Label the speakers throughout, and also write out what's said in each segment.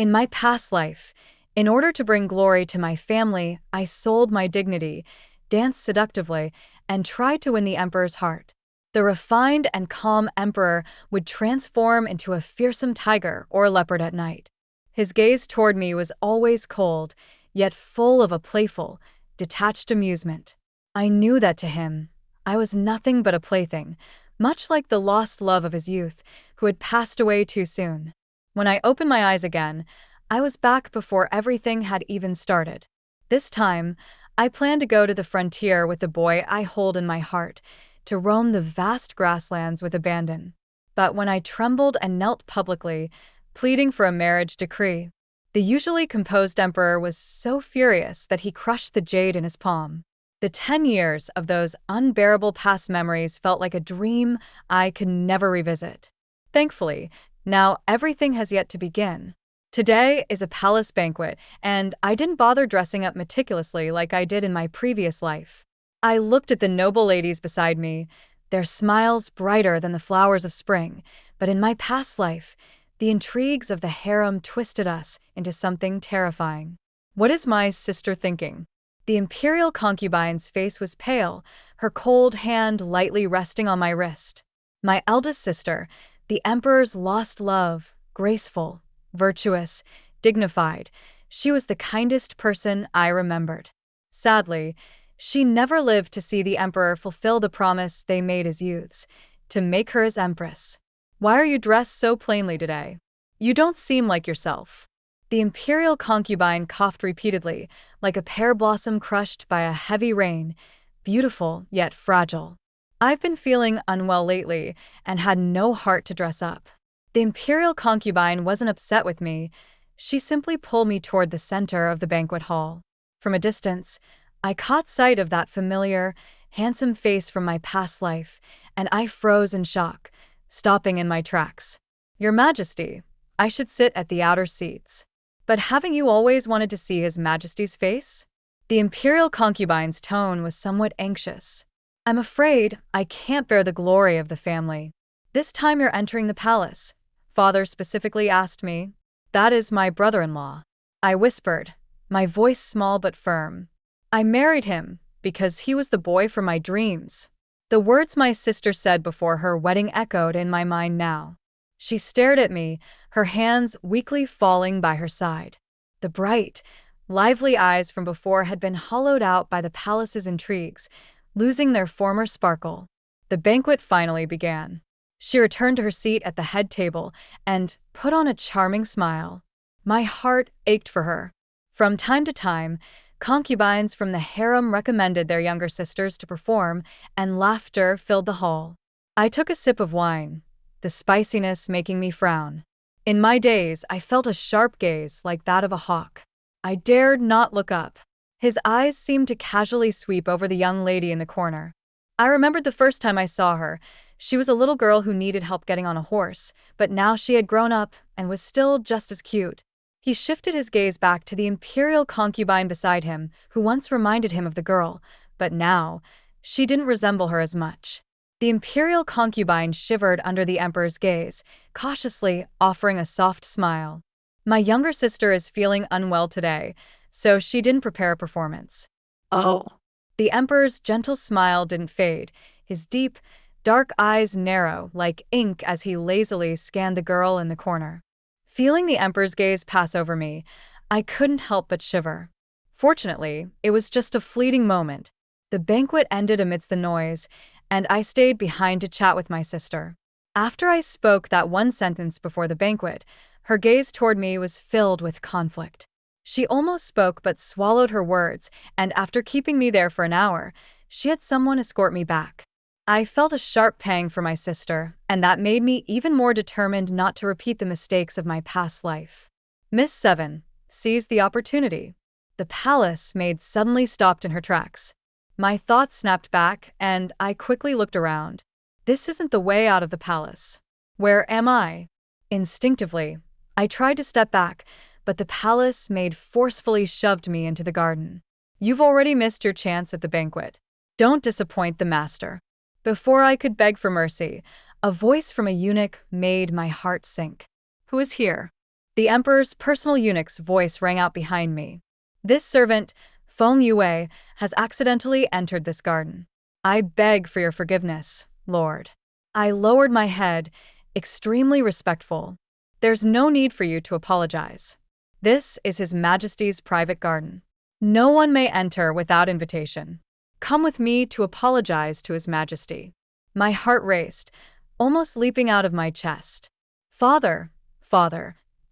Speaker 1: In my past life, in order to bring glory to my family, I sold my dignity, danced seductively, and tried to win the emperor's heart. The refined and calm emperor would transform into a fearsome tiger or leopard at night. His gaze toward me was always cold, yet full of a playful, detached amusement. I knew that to him, I was nothing but a plaything, much like the lost love of his youth, who had passed away too soon. When I opened my eyes again, I was back before everything had even started. This time, I planned to go to the frontier with the boy I hold in my heart, to roam the vast grasslands with abandon. But when I trembled and knelt publicly, pleading for a marriage decree, the usually composed emperor was so furious that he crushed the jade in his palm. The 10 years of those unbearable past memories felt like a dream I could never revisit. Thankfully, now everything has yet to begin. Today is a palace banquet, and I didn't bother dressing up meticulously like I did in my previous life. I looked at the noble ladies beside me, their smiles brighter than the flowers of spring, but in my past life, the intrigues of the harem twisted us into something terrifying. What is my sister thinking? The imperial concubine's face was pale, her cold hand lightly resting on my wrist. My eldest sister, the emperor's lost love, graceful, virtuous, dignified, she was the kindest person I remembered. Sadly, she never lived to see the emperor fulfill the promise they made as youths, to make her his empress. Why are you dressed so plainly today? You don't seem like yourself. The imperial concubine coughed repeatedly, like a pear blossom crushed by a heavy rain, beautiful yet fragile. I've been feeling unwell lately and had no heart to dress up. The imperial concubine wasn't upset with me. She simply pulled me toward the center of the banquet hall. From a distance, I caught sight of that familiar, handsome face from my past life, and I froze in shock, stopping in my tracks. Your Majesty, I should sit at the outer seats. But haven't you always wanted to see His Majesty's face? The imperial concubine's tone was somewhat anxious. I'm afraid I can't bear the glory of the family. This time you're entering the palace, Father specifically asked me. That is my brother-in-law. I whispered, my voice small but firm. I married him because he was the boy from my dreams. The words my sister said before her wedding echoed in my mind now. She stared at me, her hands weakly falling by her side. The bright, lively eyes from before had been hollowed out by the palace's intrigues, losing their former sparkle. The banquet finally began. She returned to her seat at the head table and put on a charming smile. My heart ached for her. From time to time, concubines from the harem recommended their younger sisters to perform, and laughter filled the hall. I took a sip of wine, the spiciness making me frown. In my days, I felt a sharp gaze like that of a hawk. I dared not look up. His eyes seemed to casually sweep over the young lady in the corner. I remembered the first time I saw her. She was a little girl who needed help getting on a horse, but now she had grown up and was still just as cute. He shifted his gaze back to the imperial concubine beside him, who once reminded him of the girl, but now, she didn't resemble her as much. The imperial concubine shivered under the emperor's gaze, cautiously offering a soft smile. My younger sister is feeling unwell today, so she didn't prepare a performance.
Speaker 2: Oh,
Speaker 1: The emperor's gentle smile didn't fade, his deep, dark eyes narrow like ink as he lazily scanned the girl in the corner. Feeling the emperor's gaze pass over me, I couldn't help but shiver. Fortunately, it was just a fleeting moment. The banquet ended amidst the noise, and I stayed behind to chat with my sister. After I spoke that one sentence before the banquet, her gaze toward me was filled with conflict. She almost spoke but swallowed her words, and after keeping me there for an hour, she had someone escort me back. I felt a sharp pang for my sister, and that made me even more determined not to repeat the mistakes of my past life. Miss Seven seized the opportunity. The palace maid suddenly stopped in her tracks. My thoughts snapped back, and I quickly looked around. This isn't the way out of the palace. Where am I? Instinctively, I tried to step back, but the palace maid forcefully shoved me into the garden. You've already missed your chance at the banquet. Don't disappoint the master. Before I could beg for mercy, a voice from a eunuch made my heart sink. Who is here? The emperor's personal eunuch's voice rang out behind me. This servant, Feng Yue, has accidentally entered this garden. I beg for your forgiveness, Lord. I lowered my head, extremely respectful. There's no need for you to apologize. This is His Majesty's private garden. No one may enter without invitation. Come with me to apologize to His Majesty. My heart raced, almost leaping out of my chest. Father,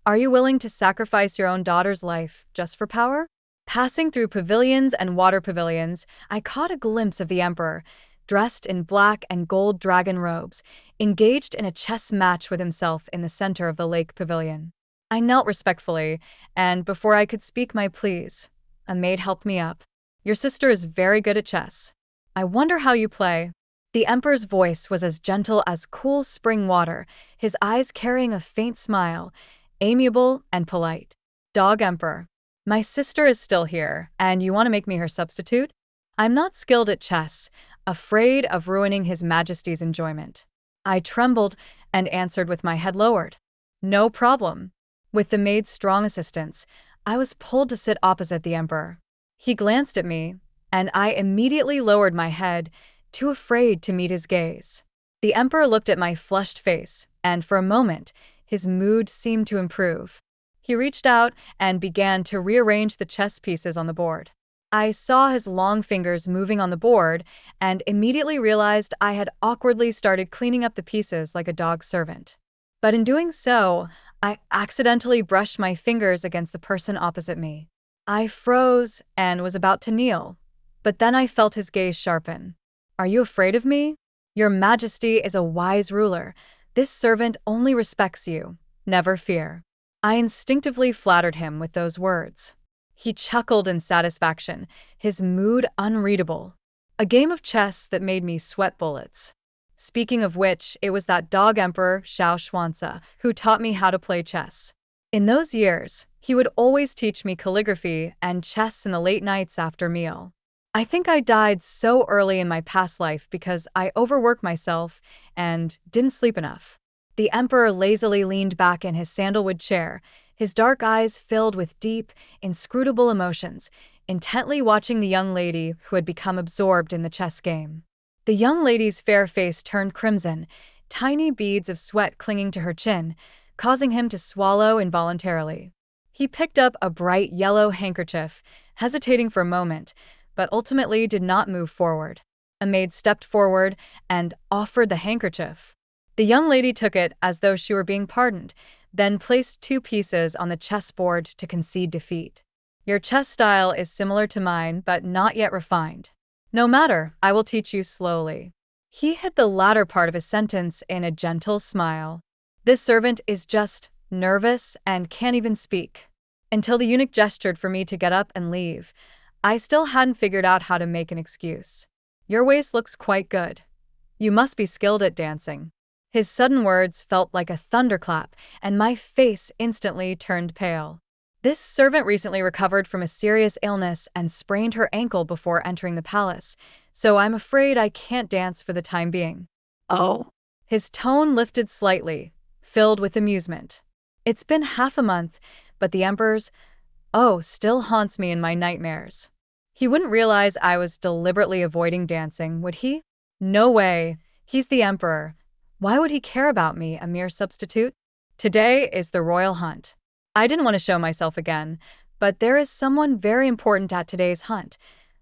Speaker 1: are you willing to sacrifice your own daughter's life just for power? Passing through pavilions and water pavilions, I caught a glimpse of the emperor, dressed in black and gold dragon robes, engaged in a chess match with himself in the center of the lake pavilion. I knelt respectfully, and before I could speak my pleas, a maid helped me up. Your sister is very good at chess. I wonder how you play. The emperor's voice was as gentle as cool spring water, his eyes carrying a faint smile, amiable and polite. Dog Emperor. My sister is still here, and you want to make me her substitute? I'm not skilled at chess, afraid of ruining His Majesty's enjoyment. I trembled and answered with my head lowered. No problem. With the maid's strong assistance, I was pulled to sit opposite the emperor. He glanced at me, and I immediately lowered my head, too afraid to meet his gaze. The emperor looked at my flushed face, and for a moment, his mood seemed to improve. He reached out and began to rearrange the chess pieces on the board. I saw his long fingers moving on the board and immediately realized I had awkwardly started cleaning up the pieces like a dog servant. But in doing so, I accidentally brushed my fingers against the person opposite me. I froze and was about to kneel, but then I felt his gaze sharpen. Are you afraid of me? Your Majesty is a wise ruler. This servant only respects you. Never fear. I instinctively flattered him with those words. He chuckled in satisfaction, his mood unreadable. A game of chess that made me sweat bullets. Speaking of which, it was that dog emperor, Xiao Xuanzi, who taught me how to play chess. In those years, he would always teach me calligraphy and chess in the late nights after meal. I think I died so early in my past life because I overworked myself and didn't sleep enough. The emperor lazily leaned back in his sandalwood chair, his dark eyes filled with deep, inscrutable emotions, intently watching the young lady who had become absorbed in the chess game. The young lady's fair face turned crimson, tiny beads of sweat clinging to her chin, causing him to swallow involuntarily. He picked up a bright yellow handkerchief, hesitating for a moment, but ultimately did not move forward. A maid stepped forward and offered the handkerchief. The young lady took it as though she were being pardoned, then placed 2 pieces on the chessboard to concede defeat. Your chess style is similar to mine, but not yet refined. No matter, I will teach you slowly. He hid the latter part of his sentence in a gentle smile. This servant is just nervous and can't even speak. Until the eunuch gestured for me to get up and leave, I still hadn't figured out how to make an excuse. Your waist looks quite good. You must be skilled at dancing. His sudden words felt like a thunderclap, and my face instantly turned pale. This servant recently recovered from a serious illness and sprained her ankle before entering the palace, so I'm afraid I can't dance for the time being. Oh. His tone lifted slightly, filled with amusement. It's been half a month, but the emperor's still haunts me in my nightmares. He wouldn't realize I was deliberately avoiding dancing, would he? No way. He's the emperor. Why would he care about me, a mere substitute? Today is the royal hunt. I didn't want to show myself again, but there is someone very important at today's hunt,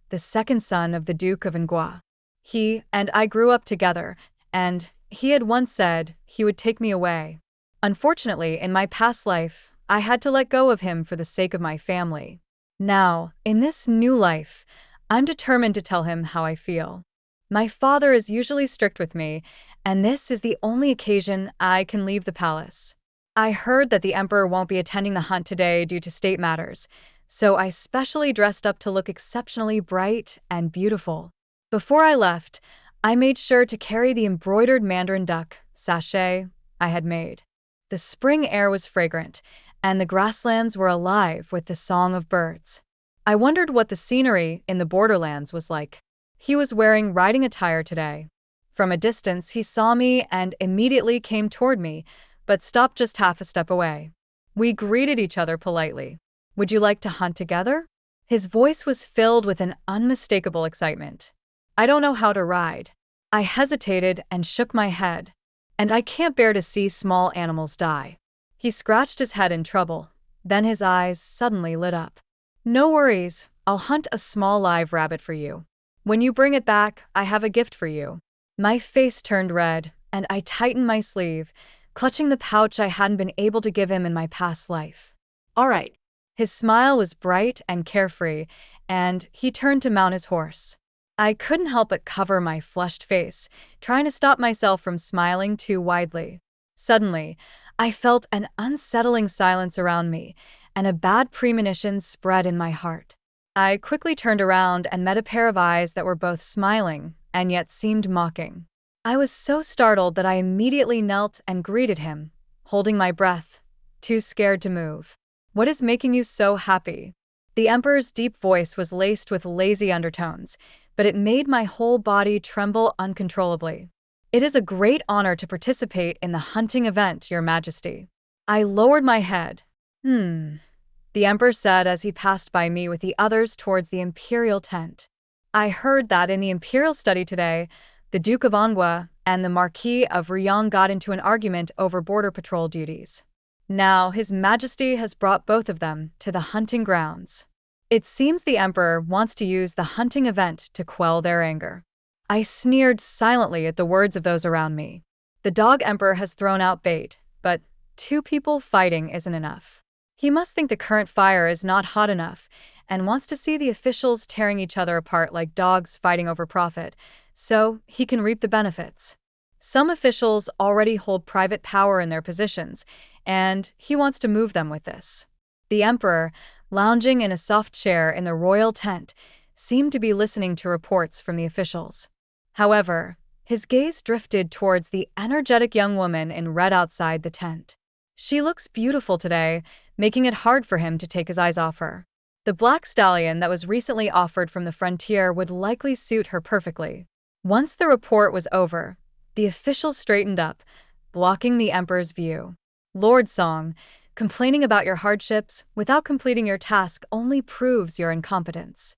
Speaker 1: the second son of the Duke of Entwined. He and I grew up together, and he had once said he would take me away. Unfortunately, in my past life, I had to let go of him for the sake of my family. Now, in this new life, I'm determined to tell him how I feel. My father is usually strict with me, and this is the only occasion I can leave the palace. I heard that the emperor won't be attending the hunt today due to state matters, so I specially dressed up to look exceptionally bright and beautiful. Before I left, I made sure to carry the embroidered mandarin duck sachet I had made. The spring air was fragrant, and the grasslands were alive with the song of birds. I wondered what the scenery in the borderlands was like. He was wearing riding attire today. From a distance, he saw me and immediately came toward me, but stopped just half a step away. We greeted each other politely. Would you like to hunt together? His voice was filled with an unmistakable excitement. I don't know how to ride. I hesitated and shook my head. And I can't bear to see small animals die. He scratched his head in trouble. Then his eyes suddenly lit up. No worries, I'll hunt a small live rabbit for you. When you bring it back, I have a gift for you. My face turned red, and I tightened my sleeve, clutching the pouch I hadn't been able to give him in my past life. All right. His smile was bright and carefree, and he turned to mount his horse. I couldn't help but cover my flushed face, trying to stop myself from smiling too widely. Suddenly, I felt an unsettling silence around me, and a bad premonition spread in my heart. I quickly turned around and met a pair of eyes that were both smiling and yet seemed mocking. I was so startled that I immediately knelt and greeted him, holding my breath, too scared to move. What is making you so happy? The Emperor's deep voice was laced with lazy undertones, but it made my whole body tremble uncontrollably. It is a great honor to participate in the hunting event, Your Majesty. I lowered my head. The Emperor said as he passed by me with the others towards the Imperial tent. I heard that in the Imperial study today, the Duke of Angua and the Marquis of Rion got into an argument over border patrol duties. Now, His Majesty has brought both of them to the hunting grounds. It seems the Emperor wants to use the hunting event to quell their anger. I sneered silently at the words of those around me. The Dog Emperor has thrown out bait, but 2 people fighting isn't enough. He must think the current fire is not hot enough and wants to see the officials tearing each other apart like dogs fighting over profit, so he can reap the benefits. Some officials already hold private power in their positions, and he wants to move them with this. The Emperor, lounging in a soft chair in the royal tent, seemed to be listening to reports from the officials. However, his gaze drifted towards the energetic young woman in red outside the tent. She looks beautiful today, making it hard for him to take his eyes off her. The black stallion that was recently offered from the frontier would likely suit her perfectly. Once the report was over, the officials straightened up, blocking the Emperor's view. Lord Song, complaining about your hardships without completing your task only proves your incompetence.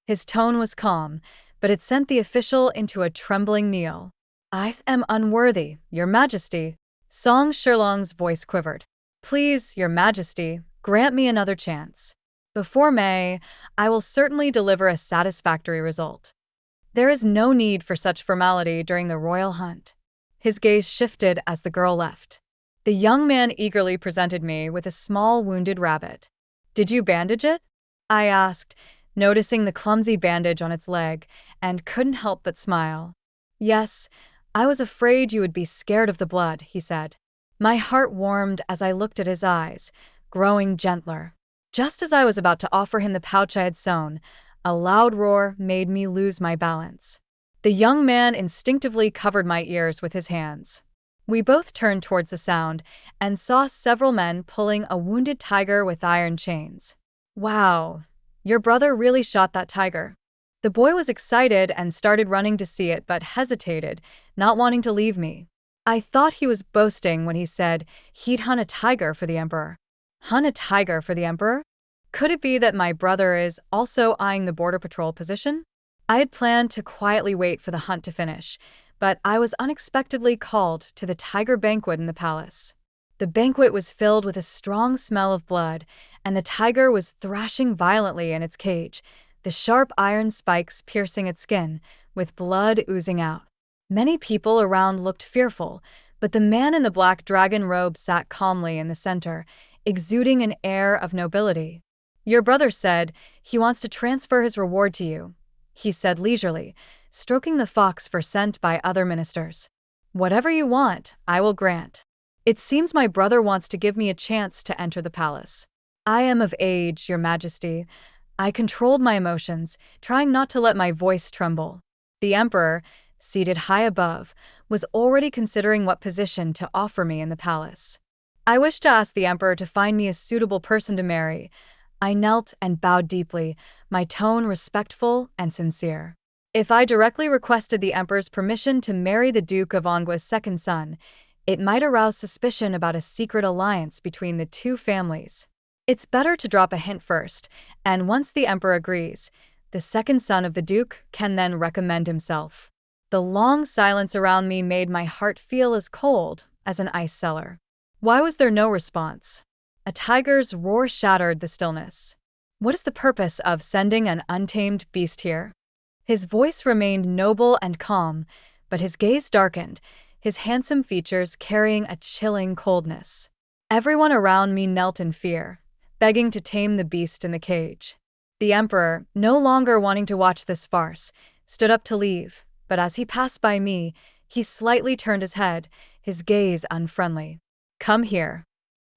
Speaker 1: His tone was calm, but it sent the official into a trembling kneel. I am unworthy, Your Majesty. Song Shirlong's voice quivered. Please, Your Majesty, grant me another chance. Before May, I will certainly deliver a satisfactory result. There is no need for such formality during the royal hunt. His gaze shifted as the girl left. The young man eagerly presented me with a small wounded rabbit. Did you bandage it? I asked, noticing the clumsy bandage on its leg, and couldn't help but smile. Yes, I was afraid you would be scared of the blood, he said. My heart warmed as I looked at his eyes, growing gentler. Just as I was about to offer him the pouch I had sewn, a loud roar made me lose my balance. The young man instinctively covered my ears with his hands. We both turned towards the sound and saw several men pulling a wounded tiger with iron chains. Wow, your brother really shot that tiger. The boy was excited and started running to see it but hesitated, not wanting to leave me. I thought he was boasting when he said he'd hunt a tiger for the Emperor. Hunt a tiger for the Emperor? Could it be that my brother is also eyeing the border patrol position? I had planned to quietly wait for the hunt to finish, but I was unexpectedly called to the tiger banquet in the palace. The banquet was filled with a strong smell of blood, and the tiger was thrashing violently in its cage, the sharp iron spikes piercing its skin, with blood oozing out. Many people around looked fearful, but the man in the black dragon robe sat calmly in the center, exuding an air of nobility. Your brother said he wants to transfer his reward to you, he said leisurely, stroking the fox for scent by other ministers. Whatever you want, I will grant. It seems my brother wants to give me a chance to enter the palace. I am of age, Your Majesty. I controlled my emotions, trying not to let my voice tremble. The Emperor, seated high above, was already considering what position to offer me in the palace. I wished to ask the Emperor to find me a suitable person to marry. I knelt and bowed deeply, my tone respectful and sincere. If I directly requested the Emperor's permission to marry the Duke of Angua's second son, It might arouse suspicion about a secret alliance between the two families. It's better to drop a hint first, and once the emperor agrees, the second son of the duke can then recommend himself. The long silence around me made my heart feel as cold as an ice cellar. Why was there no response? A tiger's roar shattered the stillness. What is the purpose of sending an untamed beast here? His voice remained noble and calm, but his gaze darkened, his handsome features carrying a chilling coldness. Everyone around me knelt in fear, begging to tame the beast in the cage. The emperor, no longer wanting to watch this farce, stood up to leave, but as he passed by me, he slightly turned his head, his gaze unfriendly. "Come here."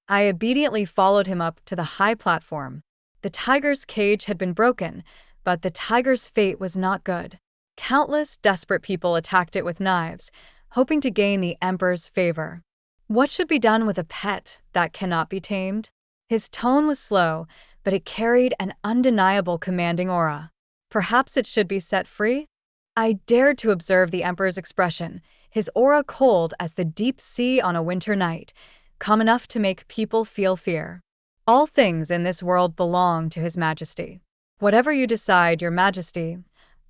Speaker 1: I obediently followed him up to the high platform. The tiger's cage had been broken, but the tiger's fate was not good. Countless desperate people attacked it with knives, hoping to gain the emperor's favor. What should be done with a pet that cannot be tamed? His tone was slow, but it carried an undeniable commanding aura. Perhaps it should be set free? I dared to observe the emperor's expression, his aura cold as the deep sea on a winter night, calm enough to make people feel fear. All things in this world belong to His Majesty. Whatever you decide, Your Majesty.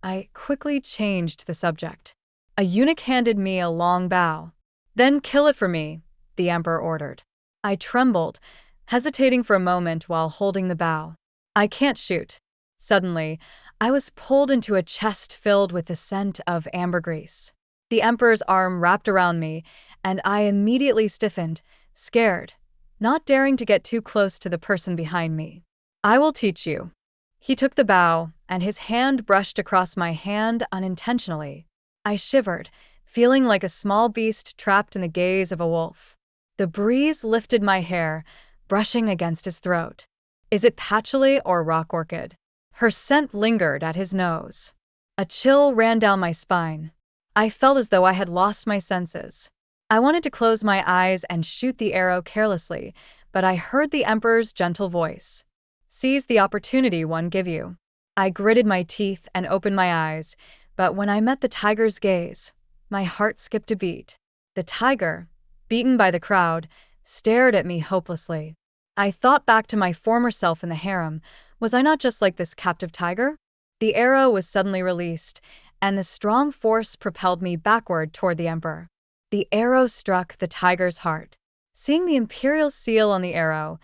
Speaker 1: I quickly changed the subject. A eunuch handed me a long bow. "Then kill it for me," the emperor ordered. I trembled, hesitating for a moment while holding the bow. "I can't shoot." Suddenly, I was pulled into a chest filled with the scent of ambergris. The emperor's arm wrapped around me, and I immediately stiffened, scared, not daring to get too close to the person behind me. "I will teach you." He took the bow, and his hand brushed across my hand unintentionally. I shivered, feeling like a small beast trapped in the gaze of a wolf. The breeze lifted my hair, brushing against his throat. "Is it patchouli or rock orchid?" Her scent lingered at his nose. A chill ran down my spine. I felt as though I had lost my senses. I wanted to close my eyes and shoot the arrow carelessly, but I heard the emperor's gentle voice. "Seize the opportunity one give you." I gritted my teeth and opened my eyes, but when I met the tiger's gaze, my heart skipped a beat. The tiger, beaten by the crowd, stared at me hopelessly. I thought back to my former self in the harem. Was I not just like this captive tiger? The arrow was suddenly released, and the strong force propelled me backward toward the emperor. The arrow struck the tiger's heart. Seeing the imperial seal on the arrow,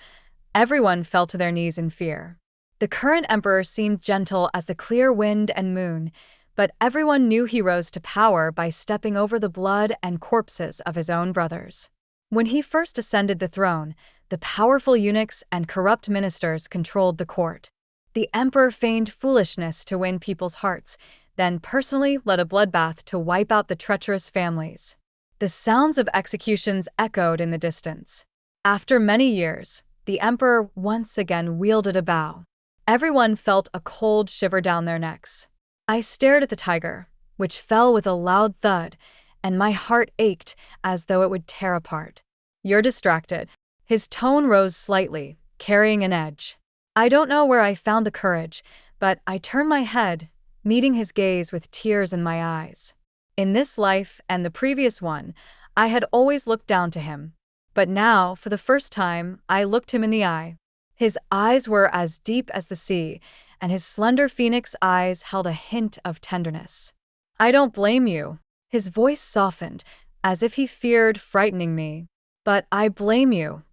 Speaker 1: everyone fell to their knees in fear. The current emperor seemed gentle as the clear wind and moon, but everyone knew he rose to power by stepping over the blood and corpses of his own brothers. When he first ascended the throne, the powerful eunuchs and corrupt ministers controlled the court. The emperor feigned foolishness to win people's hearts, then personally led a bloodbath to wipe out the treacherous families. The sounds of executions echoed in the distance. After many years, the emperor once again wielded a bow. Everyone felt a cold shiver down their necks. I stared at the tiger, which fell with a loud thud, and my heart ached as though it would tear apart. "You're distracted." His tone rose slightly, carrying an edge. I don't know where I found the courage, but I turned my head, meeting his gaze with tears in my eyes. In this life and the previous one, I had always looked down to him. But now, for the first time, I looked him in the eye. His eyes were as deep as the sea, and his slender phoenix eyes held a hint of tenderness. "I don't blame you." His voice softened, as if he feared frightening me. "But I blame you."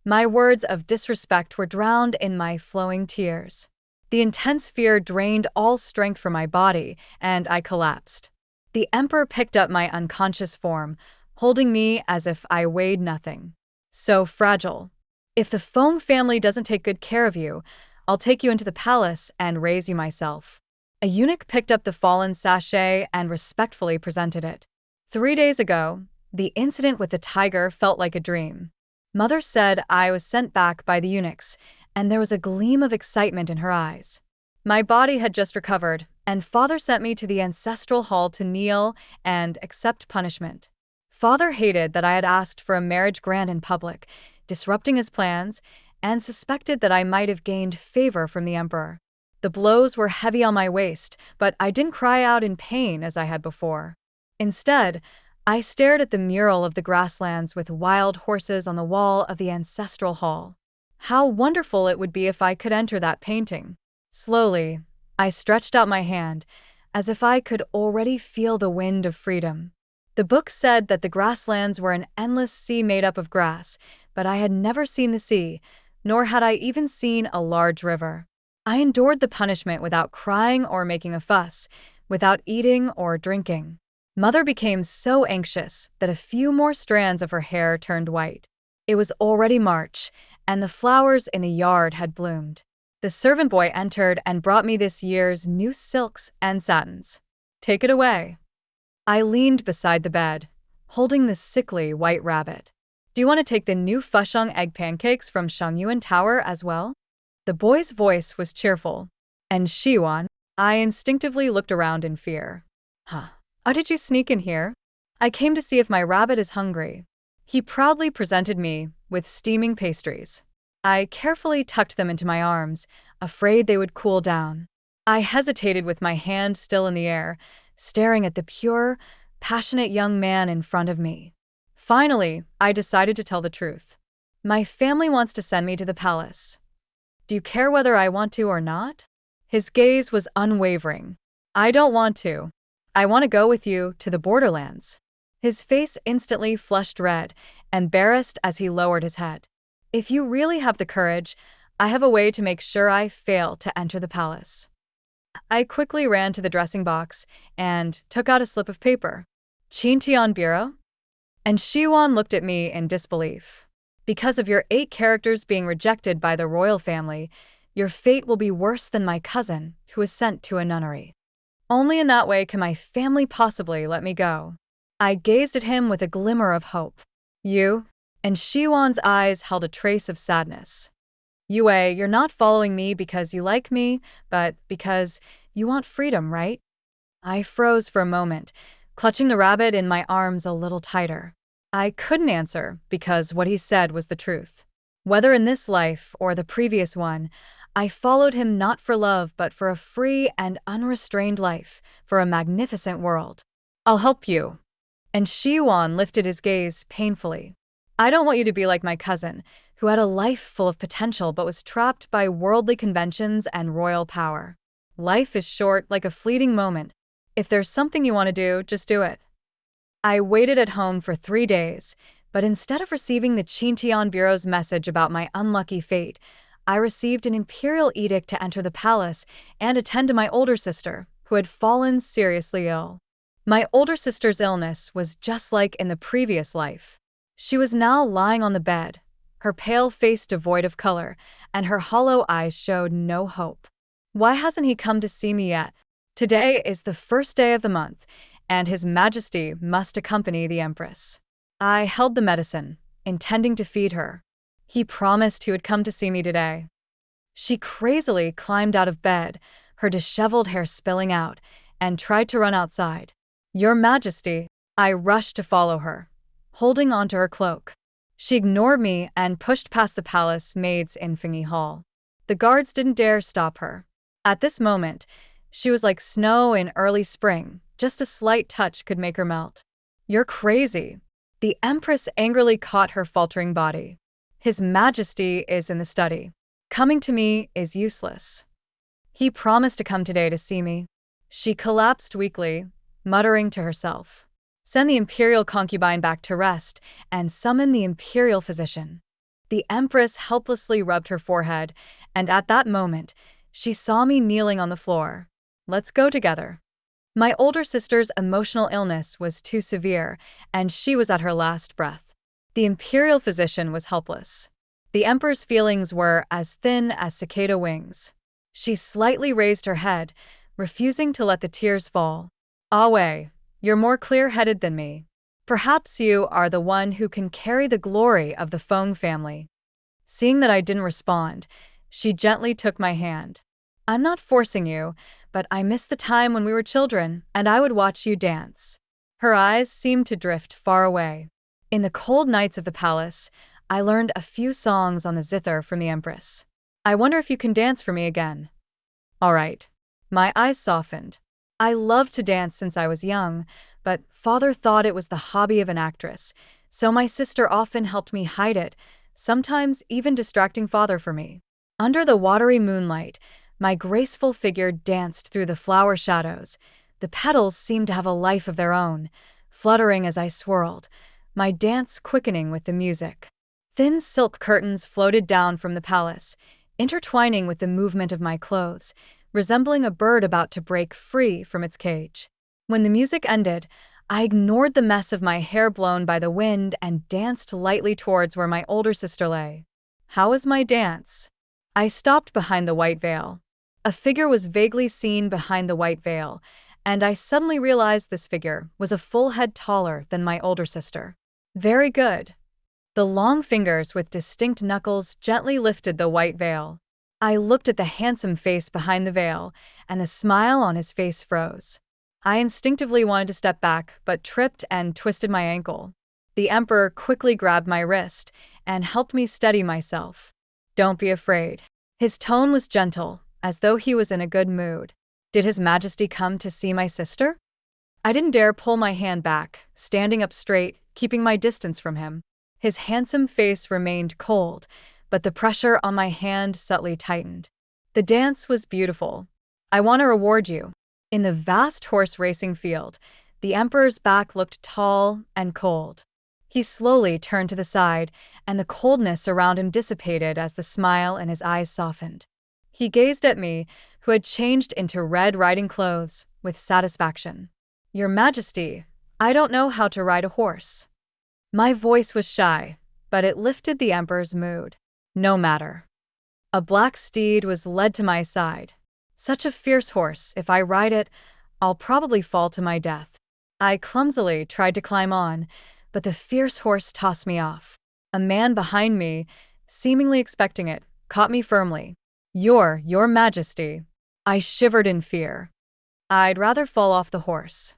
Speaker 1: My words of disrespect were drowned in my flowing tears. The intense fear drained all strength from my body, and I collapsed. The emperor picked up my unconscious form, holding me as if I weighed nothing. "So fragile. If the Fong family doesn't take good care of you, I'll take you into the palace and raise you myself." A eunuch picked up the fallen sachet and respectfully presented it. 3 days ago, the incident with the tiger felt like a dream. Mother said I was sent back by the eunuchs, and there was a gleam of excitement in her eyes. My body had just recovered, and Father sent me to the ancestral hall to kneel and accept punishment. Father hated that I had asked for a marriage grant in public, disrupting his plans, and suspected that I might have gained favor from the emperor. The blows were heavy on my waist, but I didn't cry out in pain as I had before. Instead, I stared at the mural of the grasslands with wild horses on the wall of the ancestral hall. How wonderful it would be if I could enter that painting. Slowly, I stretched out my hand, as if I could already feel the wind of freedom. The book said that the grasslands were an endless sea made up of grass, but I had never seen the sea, nor had I even seen a large river. I endured the punishment without crying or making a fuss, without eating or drinking. Mother became so anxious that a few more strands of her hair turned white. It was already March, and the flowers in the yard had bloomed. The servant boy entered and brought me this year's new silks and satins. "Take it away." I leaned beside the bed, holding the sickly white rabbit. "Do you want to take the new Fusheng egg pancakes from Shangyuan Tower as well?" The boy's voice was cheerful. "And Shiwan?" I instinctively looked around in fear. "Huh. How did you sneak in here?" "I came to see if my rabbit is hungry." He proudly presented me with steaming pastries. I carefully tucked them into my arms, afraid they would cool down. I hesitated with my hand still in the air, staring at the pure, passionate young man in front of me. Finally, I decided to tell the truth. "My family wants to send me to the palace. Do you care whether I want to or not?" His gaze was unwavering. "I don't want to. I want to go with you to the borderlands." His face instantly flushed red, embarrassed as he lowered his head. "If you really have the courage, I have a way to make sure I fail to enter the palace." I quickly ran to the dressing box and took out a slip of paper. "Qintian Bureau?" And Shiwan looked at me in disbelief. "Because of your 8 characters being rejected by the royal family, your fate will be worse than my cousin, who was sent to a nunnery. Only in that way can my family possibly let me go." I gazed at him with a glimmer of hope. "You?" And Shiwan's eyes held a trace of sadness. "Yue, you're not following me because you like me, but because you want freedom, right?" I froze for a moment, clutching the rabbit in my arms a little tighter. I couldn't answer because what he said was the truth. Whether in this life or the previous one, I followed him not for love but for a free and unrestrained life, for a magnificent world. "I'll help you." And Shiwan lifted his gaze painfully. "I don't want you to be like my cousin, who had a life full of potential but was trapped by worldly conventions and royal power. Life is short, like a fleeting moment. If there's something you want to do, just do it." I waited at home for 3 days, but instead of receiving the Qintian Bureau's message about my unlucky fate, I received an imperial edict to enter the palace and attend to my older sister, who had fallen seriously ill. My older sister's illness was just like in the previous life. She was now lying on the bed, her pale face devoid of color, and her hollow eyes showed no hope. Why hasn't he come to see me yet? Today is the first day of the month, and His Majesty must accompany the Empress. I held the medicine, intending to feed her. He promised he would come to see me today. She crazily climbed out of bed, her disheveled hair spilling out, and tried to run outside. "Your Majesty." I rushed to follow her, holding onto her cloak. She ignored me and pushed past the palace maids in Fingy Hall. The guards didn't dare stop her. At this moment, she was like snow in early spring. Just a slight touch could make her melt. "You're crazy." The Empress angrily caught her faltering body. "His Majesty is in the study. Coming to me is useless. He promised to come today to see me." She collapsed weakly, muttering to herself. "Send the imperial concubine back to rest and summon the imperial physician." The Empress helplessly rubbed her forehead, and at that moment, she saw me kneeling on the floor. "Let's go together." My older sister's emotional illness was too severe, and she was at her last breath. The imperial physician was helpless. The Emperor's feelings were as thin as cicada wings. She slightly raised her head, refusing to let the tears fall. "Awe, you're more clear-headed than me. Perhaps you are the one who can carry the glory of the Feng family." Seeing that I didn't respond, she gently took my hand. "I'm not forcing you, but I miss the time when we were children and I would watch you dance." Her eyes seemed to drift far away. In the cold nights of the palace, I learned a few songs on the zither from the Empress. "I wonder if you can dance for me again." "All right." My eyes softened. I loved to dance since I was young, but father thought it was the hobby of an actress, so my sister often helped me hide it, sometimes even distracting father for me. Under the watery moonlight, my graceful figure danced through the flower shadows. The petals seemed to have a life of their own, fluttering as I swirled, my dance quickening with the music. Thin silk curtains floated down from the palace, intertwining with the movement of my clothes, resembling a bird about to break free from its cage. When the music ended, I ignored the mess of my hair blown by the wind and danced lightly towards where my older sister lay. How was my dance? I stopped behind the white veil. A figure was vaguely seen behind the white veil, and I suddenly realized this figure was a full head taller than my older sister. Very good. The long fingers with distinct knuckles gently lifted the white veil. I looked at the handsome face behind the veil, and the smile on his face froze. I instinctively wanted to step back, but tripped and twisted my ankle. The emperor quickly grabbed my wrist and helped me steady myself. Don't be afraid. His tone was gentle, as though he was in a good mood. Did His Majesty come to see my sister? I didn't dare pull my hand back, standing up straight, keeping my distance from him. His handsome face remained cold, but the pressure on my hand subtly tightened. The dance was beautiful. I want to reward you. In the vast horse racing field, the emperor's back looked tall and cold. He slowly turned to the side, and the coldness around him dissipated as the smile in his eyes softened. He gazed at me, who had changed into red riding clothes, with satisfaction. Your Majesty, I don't know how to ride a horse. My voice was shy, but it lifted the emperor's mood. No matter. A black steed was led to my side. Such a fierce horse, if I ride it, I'll probably fall to my death. I clumsily tried to climb on, but the fierce horse tossed me off. A man behind me, seemingly expecting it, caught me firmly. Your Majesty. I shivered in fear. I'd rather fall off the horse.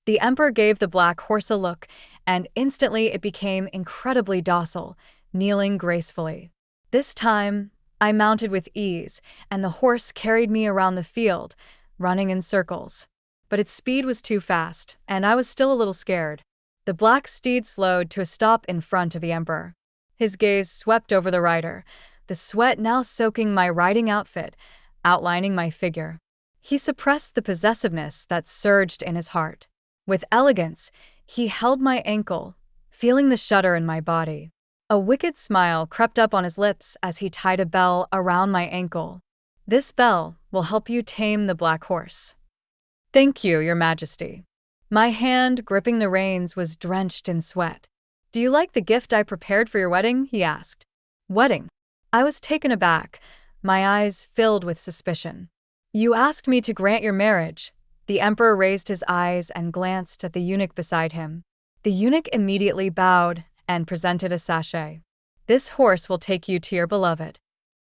Speaker 1: The emperor gave the black horse a look, and instantly it became incredibly docile, kneeling gracefully. This time, I mounted with ease, and the horse carried me around the field, running in circles. But its speed was too fast, and I was still a little scared. The black steed slowed to a stop in front of the emperor. His gaze swept over the rider, the sweat now soaking my riding outfit, outlining my figure. He suppressed the possessiveness that surged in his heart. With elegance, he held my ankle, feeling the shudder in my body. A wicked smile crept up on his lips as he tied a bell around my ankle. This bell will help you tame the black horse. Thank you, Your Majesty. My hand, gripping the reins, was drenched in sweat. Do you like the gift I prepared for your wedding? He asked. Wedding? I was taken aback, my eyes filled with suspicion. You asked me to grant your marriage. The emperor raised his eyes and glanced at the eunuch beside him. The eunuch immediately bowed and presented a sachet. This horse will take you to your beloved.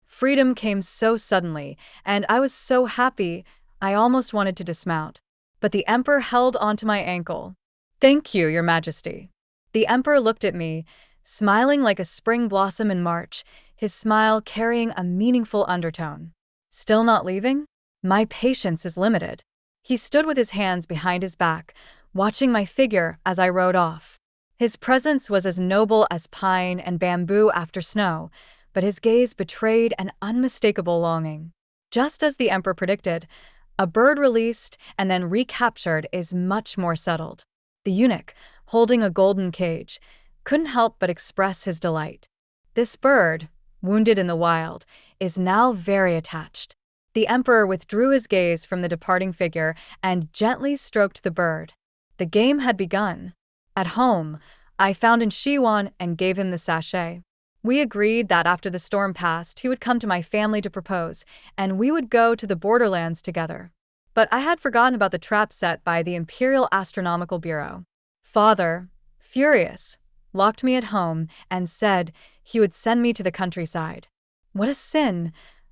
Speaker 1: Freedom came so suddenly, and I was so happy, I almost wanted to dismount. But the emperor held onto my ankle. Thank you, Your Majesty. The emperor looked at me, smiling like a spring blossom in March, his smile carrying a meaningful undertone. Still not leaving? My patience is limited. He stood with his hands behind his back, watching my figure as I rode off. His presence was as noble as pine and bamboo after snow, but his gaze betrayed an unmistakable longing. Just as the emperor predicted, a bird released and then recaptured is much more settled. The eunuch, holding a golden cage, couldn't help but express his delight. This bird, wounded in the wild, is now very attached. The emperor withdrew his gaze from the departing figure and gently stroked the bird. The game had begun. At home, I found Wan and gave him the sachet. We agreed that after the storm passed, he would come to my family to propose, and we would go to the borderlands together. But I had forgotten about the trap set by the Imperial Astronomical Bureau. Father, furious, locked me at home and said he would send me to the countryside. What a sin!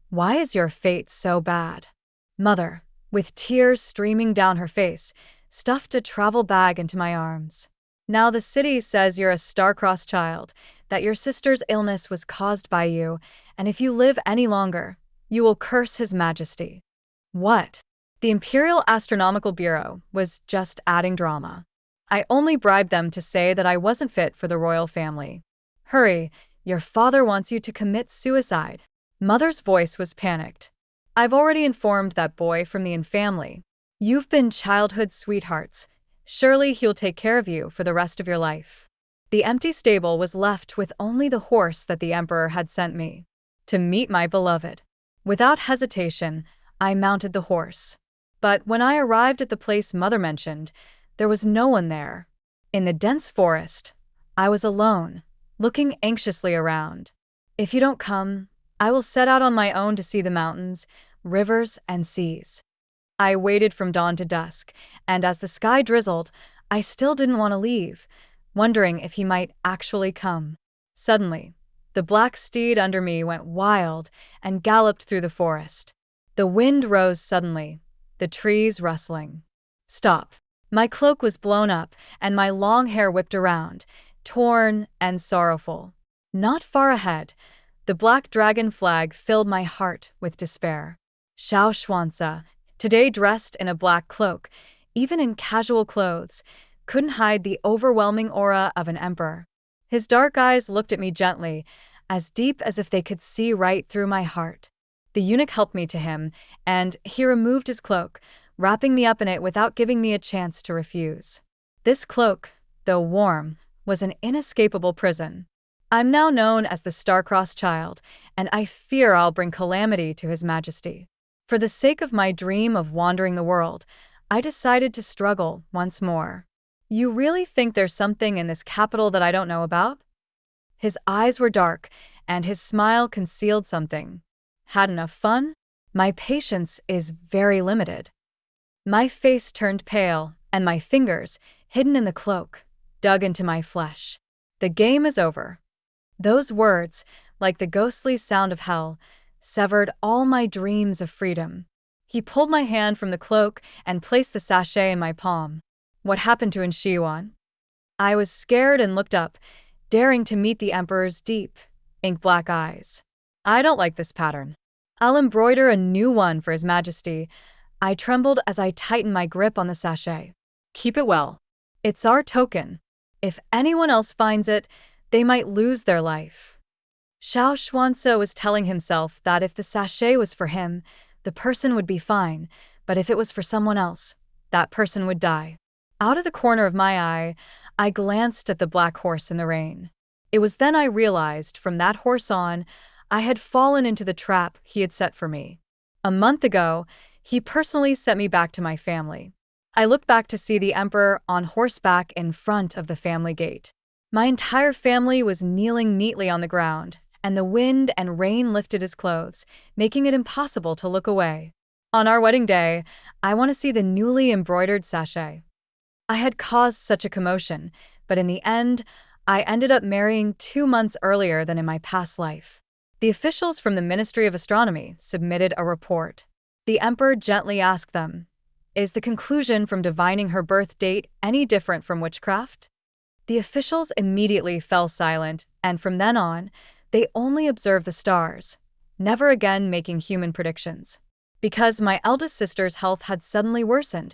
Speaker 1: Why is your fate so bad? Mother, with tears streaming down her face, stuffed a travel bag into my arms. Now the city says you're a star-crossed child, that your sister's illness was caused by you, and if you live any longer, you will curse His Majesty. What? The Imperial Astronomical Bureau was just adding drama. I only bribed them to say that I wasn't fit for the royal family. Hurry, your father wants you to commit suicide. Mother's voice was panicked. I've already informed that boy from the family. You've been childhood sweethearts. Surely he'll take care of you for the rest of your life. The empty stable was left with only the horse that the emperor had sent me to meet my beloved. Without hesitation, I mounted the horse. But when I arrived at the place Mother mentioned, there was no one there. In the dense forest, I was alone, looking anxiously around. If you don't come, I will set out on my own to see the mountains, rivers, and seas. I waited from dawn to dusk, and as the sky drizzled, I still didn't want to leave, wondering if he might actually come. Suddenly, the black steed under me went wild and galloped through the forest. The wind rose suddenly, the trees rustling. Stop. My cloak was blown up, and my long hair whipped around, torn and sorrowful. Not far ahead, the black dragon flag filled my heart with despair. Xiao Xuanzi, today dressed in a black cloak, even in casual clothes, couldn't hide the overwhelming aura of an emperor. His dark eyes looked at me gently, as deep as if they could see right through my heart. The eunuch helped me to him, and he removed his cloak, wrapping me up in it without giving me a chance to refuse. This cloak, though warm, was an inescapable prison. I'm now known as the Star-Crossed Child, and I fear I'll bring calamity to His Majesty. For the sake of my dream of wandering the world, I decided to struggle once more. You really think there's something in this capital that I don't know about? His eyes were dark, and his smile concealed something. Had enough fun? My patience is very limited. My face turned pale, and my fingers, hidden in the cloak, dug into my flesh. The game is over. Those words, like the ghostly sound of hell, severed all my dreams of freedom. He pulled my hand from the cloak and placed the sachet in my palm. What happened to Enshiwan? I was scared and looked up, daring to meet the emperor's deep, ink-black eyes. I don't like this pattern. I'll embroider a new one for His Majesty. I trembled as I tightened my grip on the sachet. Keep it well. It's our token. If anyone else finds it, they might lose their life. Xiao Xuanzi was telling himself that if the sachet was for him, the person would be fine, but if it was for someone else, that person would die. Out of the corner of my eye, I glanced at the black horse in the rain. It was then I realized, from that horse on, I had fallen into the trap he had set for me. A month ago, he personally sent me back to my family. I looked back to see the emperor on horseback in front of the family gate. My entire family was kneeling neatly on the ground, and the wind and rain lifted his clothes, making it impossible to look away. On our wedding day, I want to see the newly embroidered sachet. I had caused such a commotion, but in the end, I ended up marrying 2 months earlier than in my past life. The officials from the Ministry of Astronomy submitted a report. The emperor gently asked them, "Is the conclusion from divining her birth date any different from witchcraft?" The officials immediately fell silent, and from then on, they only observed the stars, never again making human predictions. Because my eldest sister's health had suddenly worsened,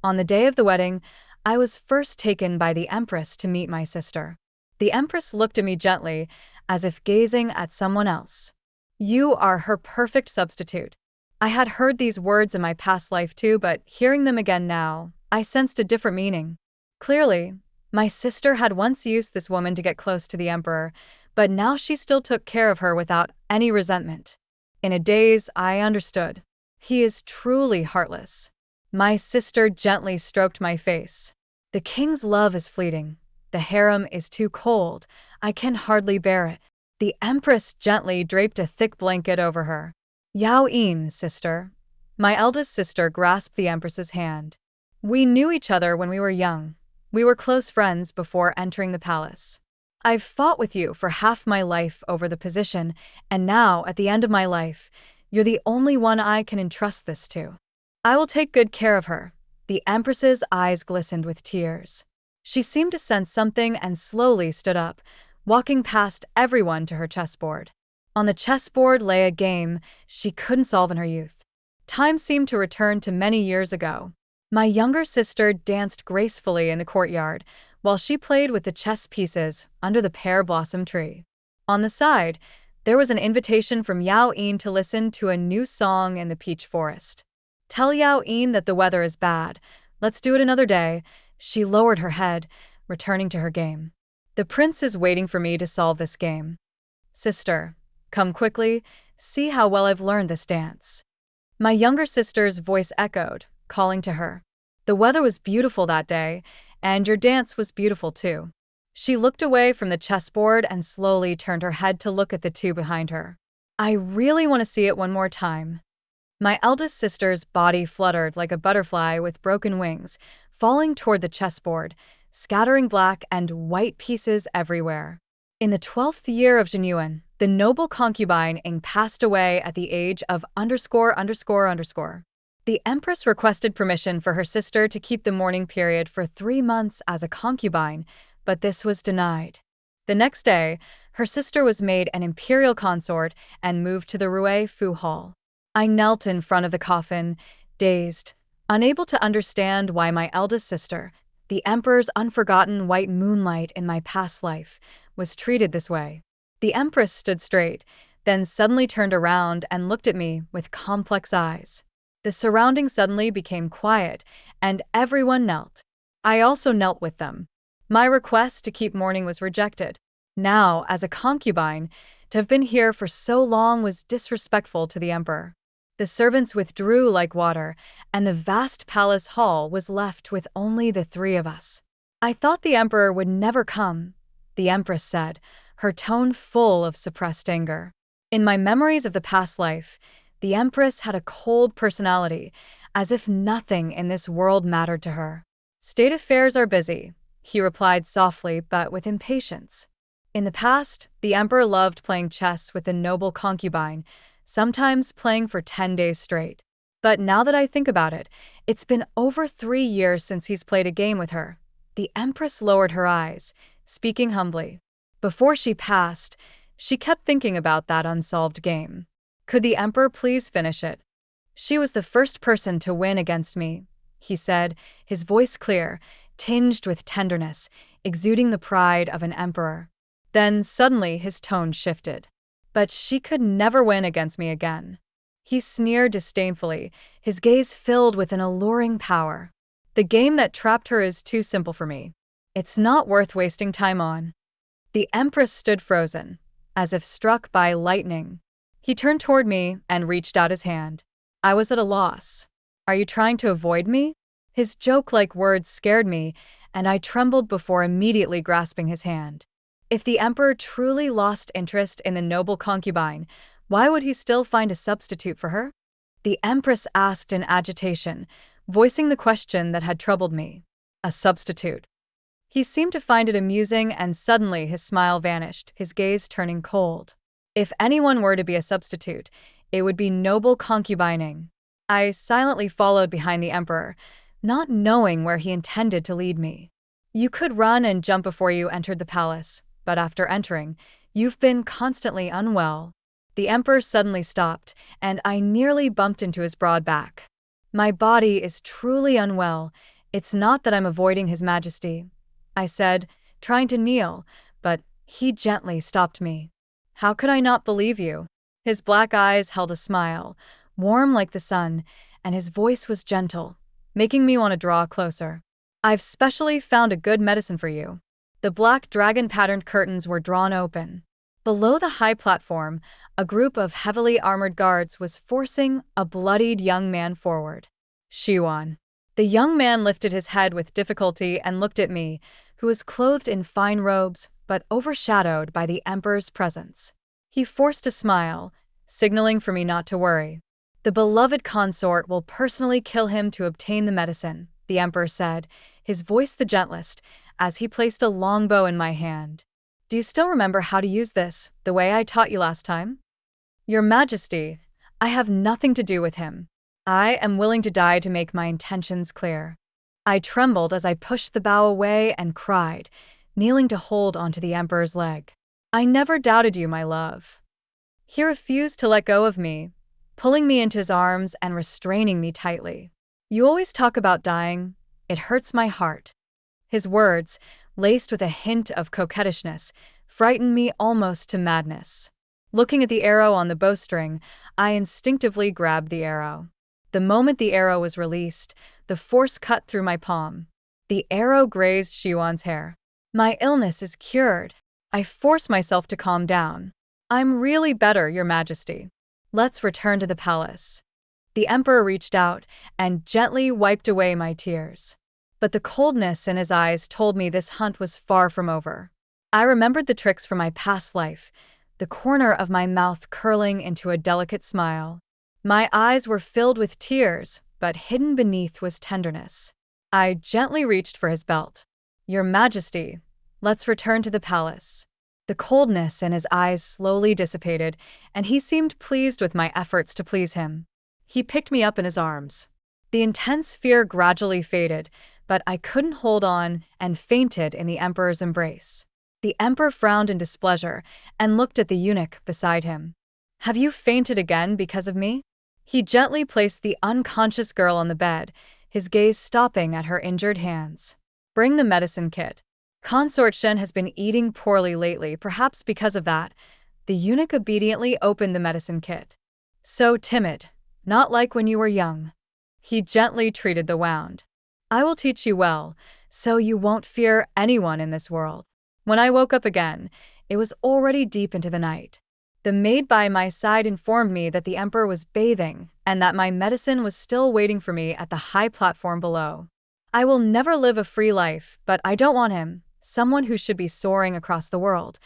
Speaker 1: on the day of the wedding, I was first taken by the empress to meet my sister. The empress looked at me gently, as if gazing at someone else. You are her perfect substitute. I had heard these words in my past life too, but hearing them again now, I sensed a different meaning. Clearly, my sister had once used this woman to get close to the emperor, but now she still took care of her without any resentment. In a daze, I understood. He is truly heartless. My sister gently stroked my face. The king's love is fleeting. The harem is too cold. I can hardly bear it. The empress gently draped a thick blanket over her. Yao Yin, sister. My eldest sister grasped the empress's hand. We knew each other when we were young. We were close friends before entering the palace. I've fought with you for half my life over the position, and now, at the end of my life, you're the only one I can entrust this to. I will take good care of her. The empress's eyes glistened with tears. She seemed to sense something and slowly stood up, walking past everyone to her chessboard. On the chessboard lay a game she couldn't solve in her youth. Time seemed to return to many years ago. My younger sister danced gracefully in the courtyard, while she played with the chess pieces under the pear blossom tree. On the side, there was an invitation from Yao Yin to listen to a new song in the peach forest. "Tell Yao Yin that the weather is bad. Let's do it another day." She lowered her head, returning to her game. "The prince is waiting for me to solve this game. Sister, come quickly, see how well I've learned this dance." My younger sister's voice echoed, calling to her. "The weather was beautiful that day, and your dance was beautiful too." She looked away from the chessboard and slowly turned her head to look at the two behind her. "I really want to see it one more time." My eldest sister's body fluttered like a butterfly with broken wings, falling toward the chessboard, scattering black and white pieces everywhere. In the 12th year of Zhenyuan, the noble concubine Ing passed away at the age of _____. The empress requested permission for her sister to keep the mourning period for 3 months as a concubine, but this was denied. The next day, her sister was made an imperial consort and moved to the Rue Fu Hall. I knelt in front of the coffin, dazed, unable to understand why my eldest sister, the emperor's unforgotten white moonlight in my past life, was treated this way. The empress stood straight, then suddenly turned around and looked at me with complex eyes. The surroundings suddenly became quiet, and everyone knelt. I also knelt with them. My request to keep mourning was rejected. Now, as a concubine, to have been here for so long was disrespectful to the emperor. The servants withdrew like water, and the vast palace hall was left with only the 3 of us. "I thought the emperor would never come," the empress said, her tone full of suppressed anger. In my memories of the past life, the empress had a cold personality, as if nothing in this world mattered to her. "State affairs are busy," he replied softly but with impatience. In the past, the emperor loved playing chess with the noble concubine, sometimes playing for 10 days straight. But now that I think about it, it's been over 3 years since he's played a game with her. The empress lowered her eyes, speaking humbly. Before she passed, she kept thinking about that unsolved game. Could the emperor please finish it? "She was the first person to win against me," he said, his voice clear, tinged with tenderness, exuding the pride of an emperor. Then suddenly his tone shifted. "But she could never win against me again." He sneered disdainfully, his gaze filled with an alluring power. "The game that trapped her is too simple for me. It's not worth wasting time on." The empress stood frozen, as if struck by lightning. He turned toward me and reached out his hand. I was at a loss. "Are you trying to avoid me?" His joke-like words scared me, and I trembled before immediately grasping his hand. If the emperor truly lost interest in the noble concubine, why would he still find a substitute for her? The empress asked in agitation, voicing the question that had troubled me. "A substitute." He seemed to find it amusing, and suddenly his smile vanished, his gaze turning cold. "If anyone were to be a substitute, it would be noble concubining." I silently followed behind the emperor, not knowing where he intended to lead me. "You could run and jump before you entered the palace, but after entering, you've been constantly unwell." The emperor suddenly stopped, and I nearly bumped into his broad back. "My body is truly unwell. It's not that I'm avoiding His Majesty," I said, trying to kneel, but he gently stopped me. "How could I not believe you?" His black eyes held a smile, warm like the sun, and his voice was gentle, making me want to draw closer. "I've specially found a good medicine for you." The black dragon-patterned curtains were drawn open. Below the high platform, a group of heavily armored guards was forcing a bloodied young man forward. "Shiwan." The young man lifted his head with difficulty and looked at me, who was clothed in fine robes but overshadowed by the emperor's presence. He forced a smile, signaling for me not to worry. "The beloved consort will personally kill him to obtain the medicine," the emperor said, his voice the gentlest, as he placed a longbow in my hand. "Do you still remember how to use this, the way I taught you last time?" "Your Majesty, I have nothing to do with him. I am willing to die to make my intentions clear." I trembled as I pushed the bow away and cried, kneeling to hold onto the emperor's leg. "I never doubted you, my love." He refused to let go of me, pulling me into his arms and restraining me tightly. "You always talk about dying. It hurts my heart." His words, laced with a hint of coquettishness, frightened me almost to madness. Looking at the arrow on the bowstring, I instinctively grabbed the arrow. The moment the arrow was released, the force cut through my palm. The arrow grazed Xiuan's hair. "My illness is cured." I forced myself to calm down. "I'm really better, Your Majesty. Let's return to the palace." The emperor reached out and gently wiped away my tears. But the coldness in his eyes told me this hunt was far from over. I remembered the tricks from my past life, the corner of my mouth curling into a delicate smile. My eyes were filled with tears, but hidden beneath was tenderness. I gently reached for his belt. "Your Majesty, let's return to the palace." The coldness in his eyes slowly dissipated, and he seemed pleased with my efforts to please him. He picked me up in his arms. The intense fear gradually faded, but I couldn't hold on and fainted in the emperor's embrace. The emperor frowned in displeasure and looked at the eunuch beside him. "Have you fainted again because of me?" He gently placed the unconscious girl on the bed, his gaze stopping at her injured hands. "Bring the medicine kit. Consort Shen has been eating poorly lately, perhaps because of that." The eunuch obediently opened the medicine kit. "So timid, not like when you were young." He gently treated the wound. "I will teach you well, so you won't fear anyone in this world." When I woke up again, it was already deep into the night. The maid by my side informed me that the emperor was bathing and that my medicine was still waiting for me at the high platform below. I will never live a free life, but I don't want him, someone who should be soaring across the world,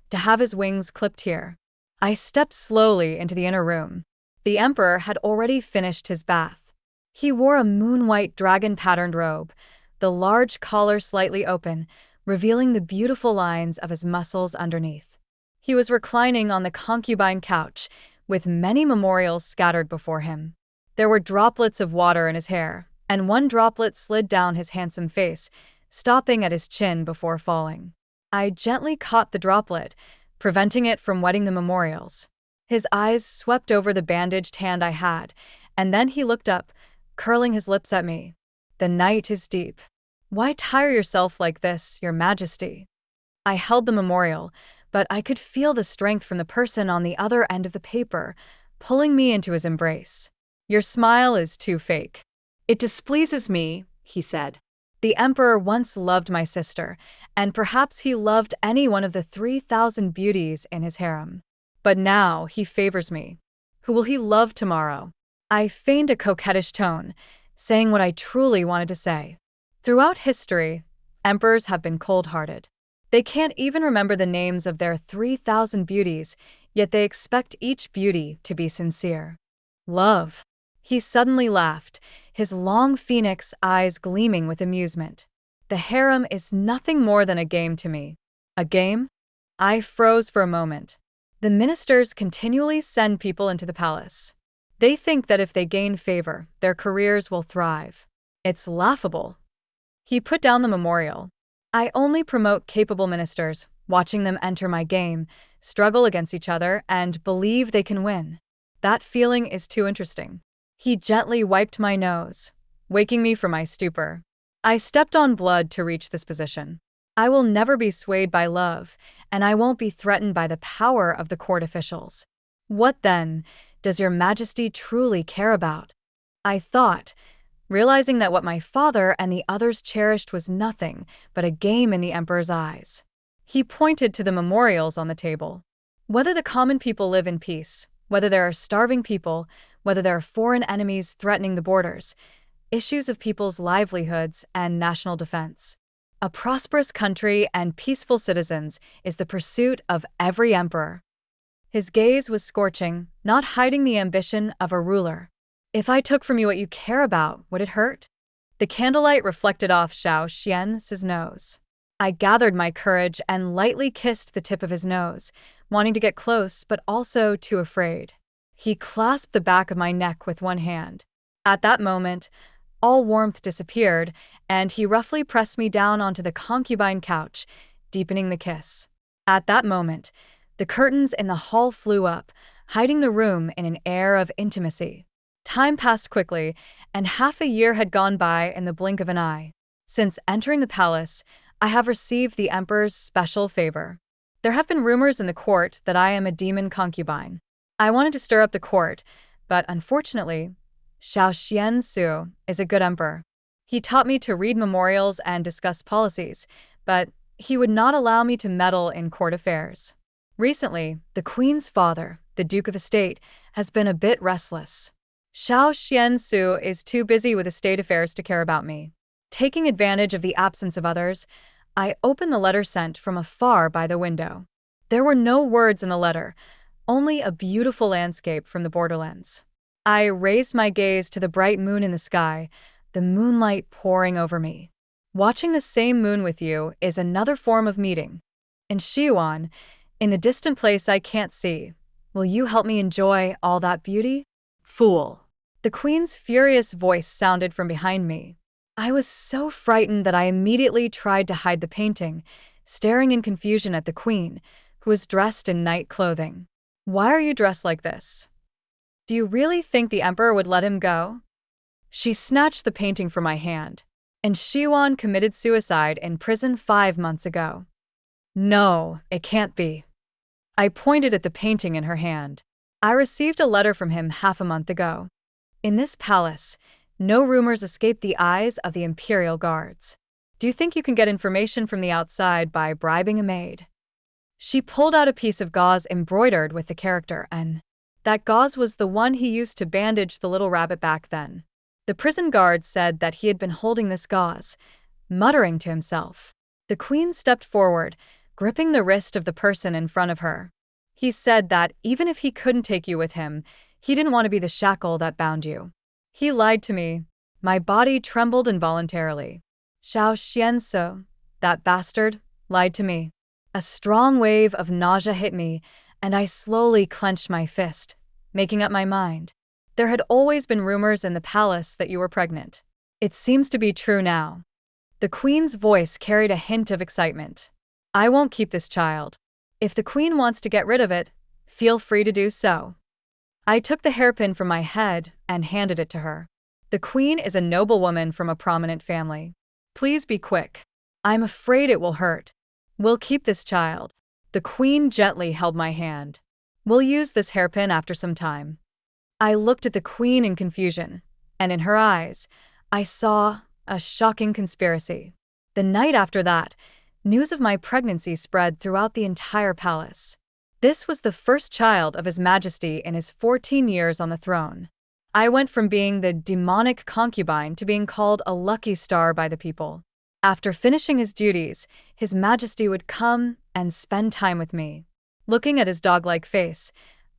Speaker 1: to have his wings clipped here. I stepped slowly into the inner room. The emperor had already finished his bath. He wore a moon-white dragon-patterned robe, the large collar slightly open, revealing the beautiful lines of his muscles underneath. He was reclining on the concubine couch, with many memorials scattered before him. There were droplets of water in his hair, and one droplet slid down his handsome face, stopping at his chin before falling. I gently caught the droplet, preventing it from wetting the memorials. His eyes swept over the bandaged hand I had, and then he looked up, curling his lips at me. "The night is deep. Why tire yourself like this, Your Majesty?" I held the memorial, but I could feel the strength from the person on the other end of the paper, pulling me into his embrace. "Your smile is too fake." "It displeases me," he said. The emperor once loved my sister, and perhaps he loved any one of the 3,000 beauties in his harem. But now he favors me. Who will he love tomorrow? I feigned a coquettish tone, saying what I truly wanted to say. Throughout history, emperors have been cold-hearted. They can't even remember the names of their 3,000 beauties, yet they expect each beauty to be sincere. "Love." He suddenly laughed, his long phoenix eyes gleaming with amusement. "The harem is nothing more than a game to me." "A game?" I froze for a moment. The ministers continually send people into the palace. They think that if they gain favor, their careers will thrive. It's laughable. He put down the memorial. "I only promote capable ministers, watching them enter my game, struggle against each other, and believe they can win. That feeling is too interesting." He gently wiped my nose, waking me from my stupor. I stepped on blood to reach this position. I will never be swayed by love, and I won't be threatened by the power of the court officials. What then does Your Majesty truly care about? I thought, realizing that what my father and the others cherished was nothing but a game in the emperor's eyes. He pointed to the memorials on the table. Whether the common people live in peace, whether there are starving people, whether there are foreign enemies threatening the borders, issues of people's livelihoods and national defense. A prosperous country and peaceful citizens is the pursuit of every emperor. His gaze was scorching, not hiding the ambition of a ruler. "If I took from you what you care about, would it hurt?" The candlelight reflected off Xiao Xian's nose. I gathered my courage and lightly kissed the tip of his nose, wanting to get close but also too afraid. He clasped the back of my neck with one hand. At that moment, all warmth disappeared, and he roughly pressed me down onto the concubine couch, deepening the kiss. At that moment, the curtains in the hall flew up, hiding the room in an air of intimacy. Time passed quickly, and half a year had gone by in the blink of an eye. Since entering the palace, I have received the emperor's special favor. There have been rumors in the court that I am a demon concubine. I wanted to stir up the court, but unfortunately, Xiao Xiansu is a good emperor. He taught me to read memorials and discuss policies, but he would not allow me to meddle in court affairs. Recently, the queen's father, the Duke of Estate, has been a bit restless. Xiao Xiansu is too busy with estate affairs to care about me. Taking advantage of the absence of others, I opened the letter sent from afar by the window. There were no words in the letter, only a beautiful landscape from the borderlands. I raised my gaze to the bright moon in the sky, the moonlight pouring over me. Watching the same moon with you is another form of meeting. In Xiwan, in the distant place I can't see, will you help me enjoy all that beauty? Fool. The queen's furious voice sounded from behind me. I was so frightened that I immediately tried to hide the painting, staring in confusion at the queen, who was dressed in night clothing. Why are you dressed like this? Do you really think the emperor would let him go? She snatched the painting from my hand. And Xiwan committed suicide in prison 5 months ago. No, it can't be. I pointed at the painting in her hand. I received a letter from him half a month ago. In this palace, no rumors escape the eyes of the imperial guards. Do you think you can get information from the outside by bribing a maid? She pulled out a piece of gauze embroidered with the character N. That gauze was the one he used to bandage the little rabbit back then. The prison guard said that he had been holding this gauze, muttering to himself. The queen stepped forward, gripping the wrist of the person in front of her. He said that even if he couldn't take you with him, he didn't want to be the shackle that bound you. He lied to me. My body trembled involuntarily. Xiao Xiansu, that bastard, lied to me. A strong wave of nausea hit me, and I slowly clenched my fist, making up my mind. There had always been rumors in the palace that you were pregnant. It seems to be true now. The queen's voice carried a hint of excitement. I won't keep this child. If the queen wants to get rid of it, feel free to do so. I took the hairpin from my head and handed it to her. The queen is a noblewoman from a prominent family. Please be quick. I'm afraid it will hurt. We'll keep this child. The queen gently held my hand. We'll use this hairpin after some time. I looked at the queen in confusion, and in her eyes, I saw a shocking conspiracy. The night after that, news of my pregnancy spread throughout the entire palace. This was the first child of His Majesty in his 14 years on the throne. I went from being the demonic concubine to being called a lucky star by the people. After finishing his duties, His Majesty would come and spend time with me. Looking at his dog-like face,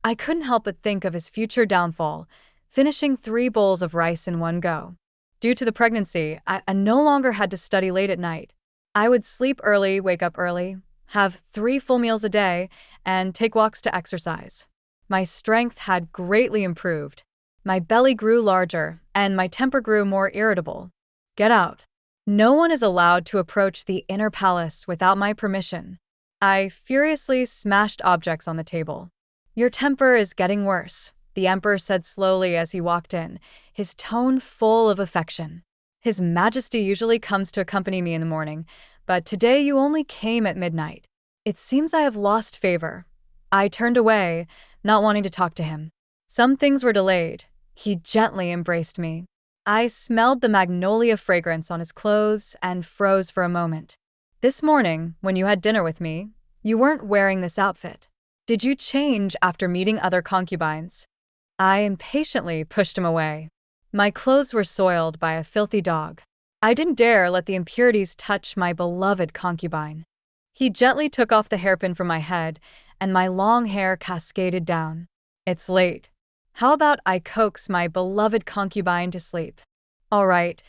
Speaker 1: I couldn't help but think of his future downfall, finishing 3 bowls of rice in one go. Due to the pregnancy, I no longer had to study late at night. I would sleep early, wake up early, have 3 full meals a day, and take walks to exercise. My strength had greatly improved. My belly grew larger, and my temper grew more irritable. Get out. No one is allowed to approach the inner palace without my permission. I furiously smashed objects on the table. Your temper is getting worse, the emperor said slowly as he walked in, his tone full of affection. His Majesty usually comes to accompany me in the morning, but today you only came at midnight. It seems I have lost favor. I turned away, not wanting to talk to him. Some things were delayed. He gently embraced me. I smelled the magnolia fragrance on his clothes and froze for a moment. This morning, when you had dinner with me, you weren't wearing this outfit. Did you change after meeting other concubines? I impatiently pushed him away. My clothes were soiled by a filthy dog. I didn't dare let the impurities touch my beloved concubine. He gently took off the hairpin from my head, and my long hair cascaded down. It's late. How about I coax my beloved concubine to sleep? All right.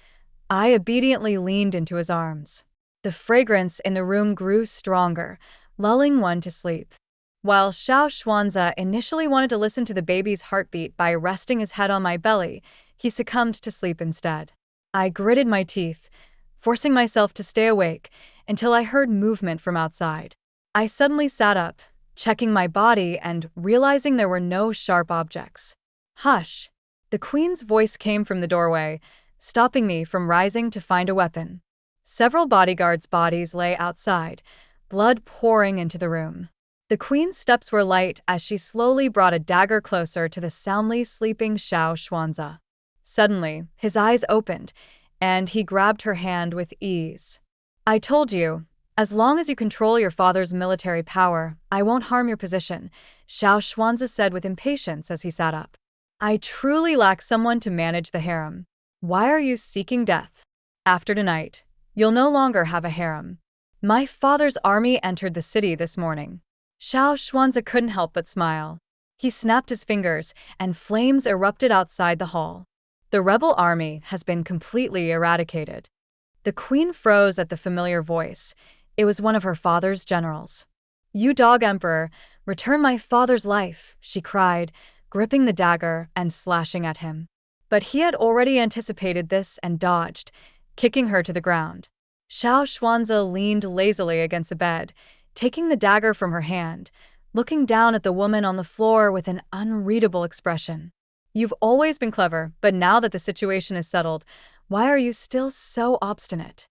Speaker 1: I obediently leaned into his arms. The fragrance in the room grew stronger, lulling one to sleep. While Xiao Xuanza initially wanted to listen to the baby's heartbeat by resting his head on my belly, he succumbed to sleep instead. I gritted my teeth, forcing myself to stay awake until I heard movement from outside. I suddenly sat up, checking my body and realizing there were no sharp objects. Hush! The queen's voice came from the doorway, stopping me from rising to find a weapon. Several bodyguards' bodies lay outside, blood pouring into the room. The queen's steps were light as she slowly brought a dagger closer to the soundly sleeping Xiao Xuanze. Suddenly, his eyes opened, and he grabbed her hand with ease. "I told you, as long as you control your father's military power, I won't harm your position," Xiao Xuanze said with impatience as he sat up. "I truly lack someone to manage the harem. Why are you seeking death? After tonight, you'll no longer have a harem. My father's army entered the city this morning." Xiao Xuanze couldn't help but smile. He snapped his fingers, and flames erupted outside the hall. "The rebel army has been completely eradicated." The queen froze at the familiar voice. It was one of her father's generals. "You dog emperor, return my father's life," she cried, gripping the dagger and slashing at him. But he had already anticipated this and dodged, kicking her to the ground. Xiao Xuanze leaned lazily against the bed, taking the dagger from her hand, looking down at the woman on the floor with an unreadable expression. "You've always been clever, but now that the situation is settled, why are you still so obstinate?"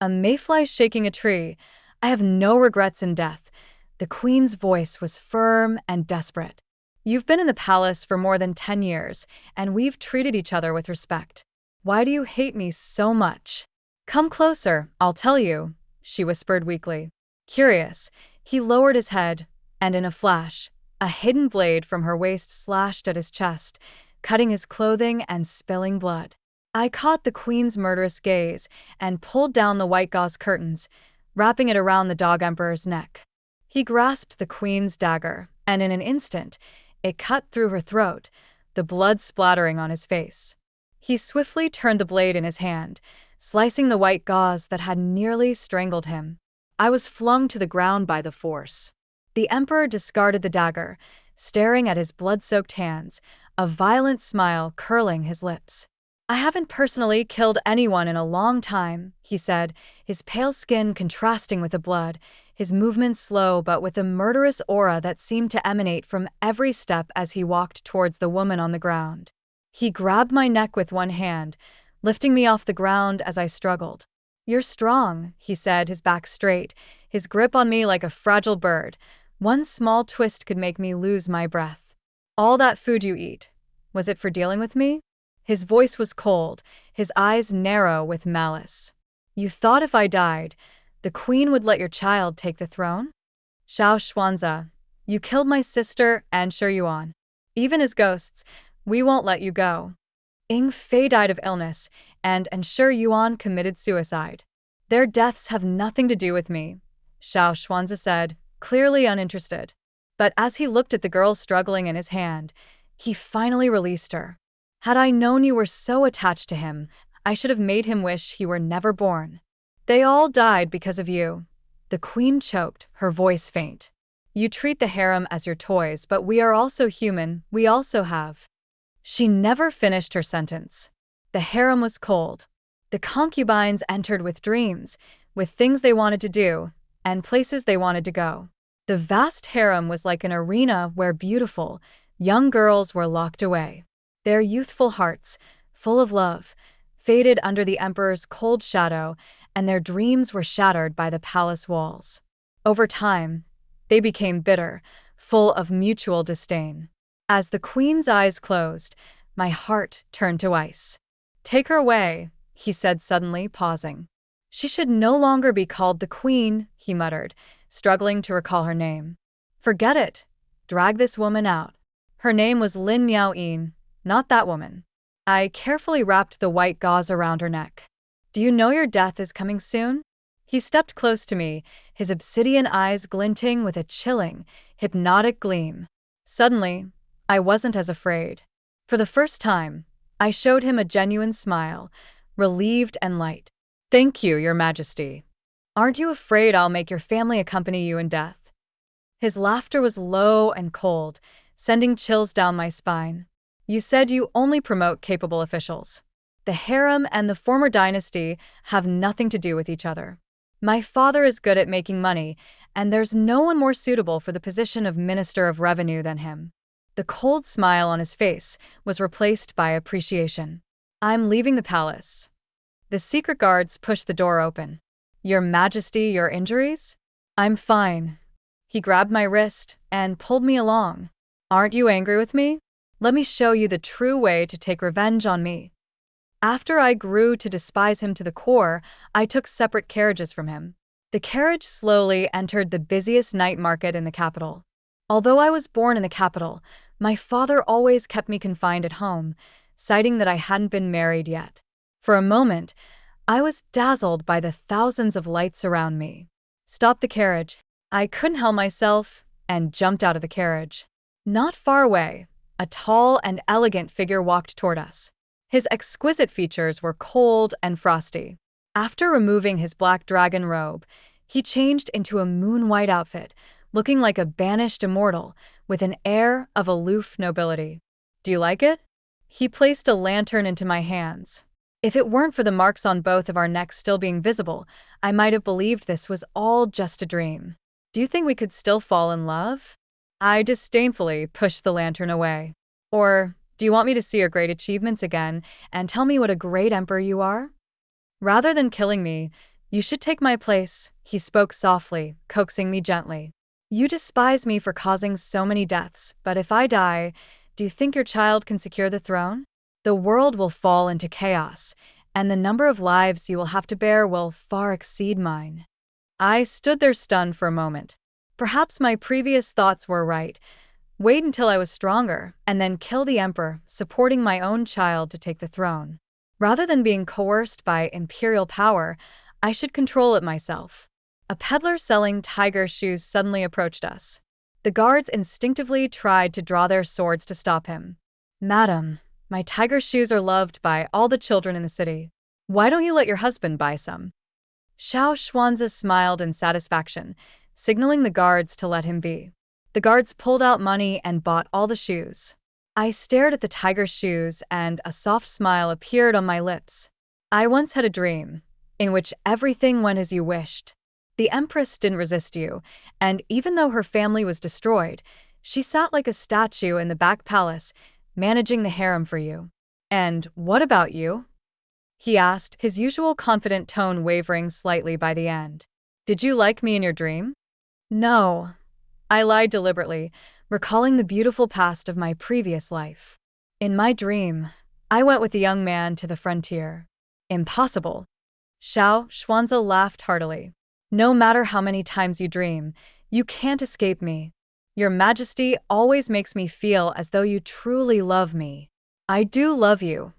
Speaker 1: "A mayfly shaking a tree. I have no regrets in death." The queen's voice was firm and desperate. "You've been in the palace for more than 10 years, and we've treated each other with respect. Why do you hate me so much?" "Come closer, I'll tell you," she whispered weakly. Curious, he lowered his head, and in a flash, a hidden blade from her waist slashed at his chest, cutting his clothing and spilling blood. I caught the queen's murderous gaze and pulled down the white gauze curtains, wrapping it around the dog emperor's neck. He grasped the queen's dagger, and in an instant, it cut through her throat, the blood splattering on his face. He swiftly turned the blade in his hand, slicing the white gauze that had nearly strangled him. I was flung to the ground by the force. The emperor discarded the dagger, staring at his blood-soaked hands, a violent smile curling his lips. "I haven't personally killed anyone in a long time," he said, his pale skin contrasting with the blood, his movements slow but with a murderous aura that seemed to emanate from every step as he walked towards the woman on the ground. He grabbed my neck with one hand, lifting me off the ground as I struggled. "You're strong," he said, his back straight, his grip on me like a fragile bird. "One small twist could make me lose my breath." "All that food you eat, was it for dealing with me?" His voice was cold, his eyes narrow with malice. "You thought if I died, the queen would let your child take the throne?" "Xiao Xuanze, you killed my sister and Shi Yuan. Even as ghosts, we won't let you go. Ying Fei died of illness, and Shi Yuan committed suicide. Their deaths have nothing to do with me," Xiao Xuanze said, clearly uninterested. But as he looked at the girl struggling in his hand, he finally released her. "Had I known you were so attached to him, I should have made him wish he were never born. They all died because of you." The queen choked, her voice faint. "You treat the harem as your toys, but we are also human, we also have." She never finished her sentence. The harem was cold. The concubines entered with dreams, with things they wanted to do, and places they wanted to go. The vast harem was like an arena where beautiful, young girls were locked away. Their youthful hearts, full of love, faded under the emperor's cold shadow, and their dreams were shattered by the palace walls. Over time, they became bitter, full of mutual disdain. As the queen's eyes closed, my heart turned to ice. "Take her away," he said suddenly, pausing. "She should no longer be called the queen," he muttered, struggling to recall her name. "Forget it. Drag this woman out." Her name was Lin Miaoyin, not that woman. I carefully wrapped the white gauze around her neck. "Do you know your death is coming soon?" He stepped close to me, his obsidian eyes glinting with a chilling, hypnotic gleam. Suddenly, I wasn't as afraid. For the first time, I showed him a genuine smile, relieved and light. "Thank you, Your Majesty. Aren't you afraid I'll make your family accompany you in death?" His laughter was low and cold, sending chills down my spine. "You said you only promote capable officials. The harem and the former dynasty have nothing to do with each other. My father is good at making money, and there's no one more suitable for the position of Minister of Revenue than him. The cold smile on his face was replaced by appreciation. I'm leaving the palace. The secret guards pushed the door open. Your Majesty, your injuries? I'm fine. He grabbed my wrist and pulled me along. Aren't you angry with me? Let me show you the true way to take revenge on me. After I grew to despise him to the core, I took separate carriages from him. The carriage slowly entered the busiest night market in the capital. Although I was born in the capital, my father always kept me confined at home, citing that I hadn't been married yet. For a moment, I was dazzled by the thousands of lights around me. Stop the carriage. I couldn't help myself and jumped out of the carriage. Not far away, a tall and elegant figure walked toward us. His exquisite features were cold and frosty. After removing his black dragon robe, he changed into a moon-white outfit, looking like a banished immortal with an air of aloof nobility. Do you like it? He placed a lantern into my hands. If it weren't for the marks on both of our necks still being visible, I might have believed this was all just a dream. Do you think we could still fall in love? I disdainfully pushed the lantern away. Or, do you want me to see your great achievements again and tell me what a great emperor you are? Rather than killing me, you should take my place, he spoke softly, coaxing me gently. You despise me for causing so many deaths, but if I die, do you think your child can secure the throne? The world will fall into chaos, and the number of lives you will have to bear will far exceed mine. I stood there stunned for a moment. Perhaps my previous thoughts were right. Wait until I was stronger, and then kill the emperor, supporting my own child to take the throne. Rather than being coerced by imperial power, I should control it myself. A peddler selling tiger shoes suddenly approached us. The guards instinctively tried to draw their swords to stop him. Madam, my tiger shoes are loved by all the children in the city. Why don't you let your husband buy some? Xiao Xuanzi smiled in satisfaction, signaling the guards to let him be. The guards pulled out money and bought all the shoes. I stared at the tiger shoes and a soft smile appeared on my lips. I once had a dream, in which everything went as you wished. The empress didn't resist you, and even though her family was destroyed, she sat like a statue in the back palace, managing the harem for you. And what about you? He asked, his usual confident tone wavering slightly by the end. Did you like me in your dream? No. I lied deliberately, recalling the beautiful past of my previous life. In my dream, I went with the young man to the frontier. Impossible. Xiao Xuanzi laughed heartily. No matter how many times you dream, you can't escape me. Your Majesty always makes me feel as though you truly love me. I do love you.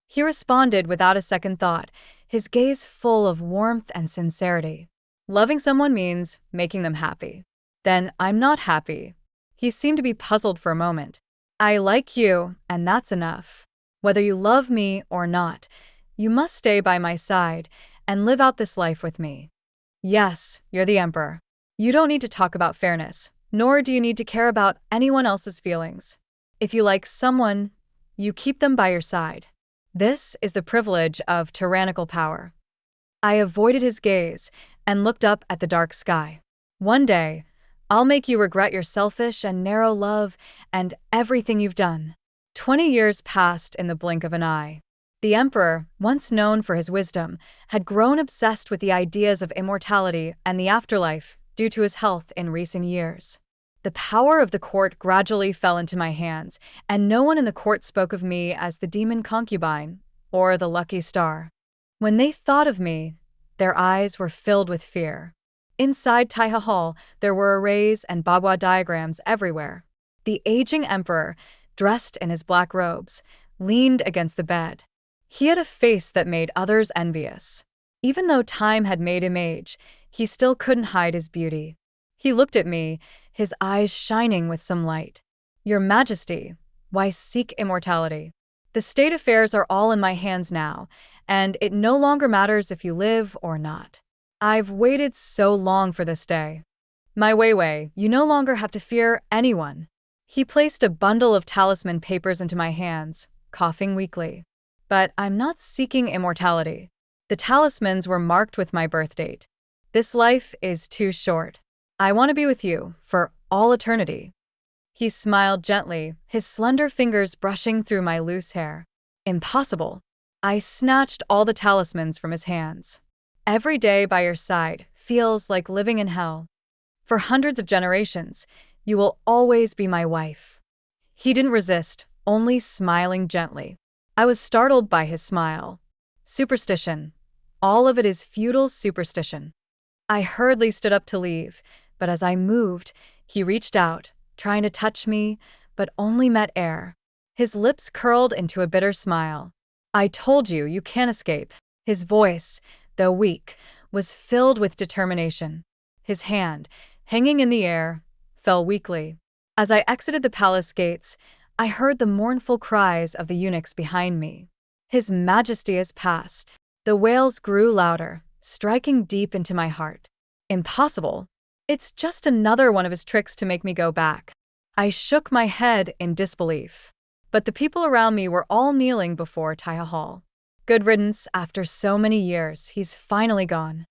Speaker 1: He responded without a second thought, his gaze full of warmth and sincerity. Loving someone means making them happy. Then I'm not happy. He seemed to be puzzled for a moment. I like you, and that's enough. Whether you love me or not, you must stay by my side and live out this life with me. Yes, you're the emperor. You don't need to talk about fairness, nor do you need to care about anyone else's feelings. If you like someone, you keep them by your side. This is the privilege of tyrannical power. I avoided his gaze and looked up at the dark sky. One day, I'll make you regret your selfish and narrow love and everything you've done. 20 years passed in the blink of an eye. The emperor, once known for his wisdom, had grown obsessed with the ideas of immortality and the afterlife due to his health in recent years. The power of the court gradually fell into my hands, and no one in the court spoke of me as the demon concubine or the lucky star. When they thought of me, their eyes were filled with fear. Inside Taiha Hall, there were arrays and bagua diagrams everywhere. The aging emperor, dressed in his black robes, leaned against the bed. He had a face that made others envious. Even though time had made him age, he still couldn't hide his beauty. He looked at me, his eyes shining with some light. Your Majesty, why seek immortality? The state affairs are all in my hands now, and it no longer matters if you live or not. I've waited so long for this day. My Weiwei, you no longer have to fear anyone. He placed a bundle of talisman papers into my hands, coughing weakly. But I'm not seeking immortality. The talismans were marked with my birth date. This life is too short. I want to be with you for all eternity." He smiled gently, his slender fingers brushing through my loose hair. "Impossible." I snatched all the talismans from his hands. "Every day by your side feels like living in hell. For hundreds of generations, you will always be my wife." He didn't resist, only smiling gently. I was startled by his smile. "Superstition. All of it is futile superstition." I hurriedly stood up to leave, but as I moved, he reached out, trying to touch me, but only met air. His lips curled into a bitter smile. "I told you, you can't escape." His voice, though weak, was filled with determination. His hand, hanging in the air, fell weakly. As I exited the palace gates, I heard the mournful cries of the eunuchs behind me. "His Majesty has passed." The wails grew louder, striking deep into my heart. "Impossible. It's just another one of his tricks to make me go back." I shook my head in disbelief. But the people around me were all kneeling before Hall. "Good riddance, after so many years, he's finally gone."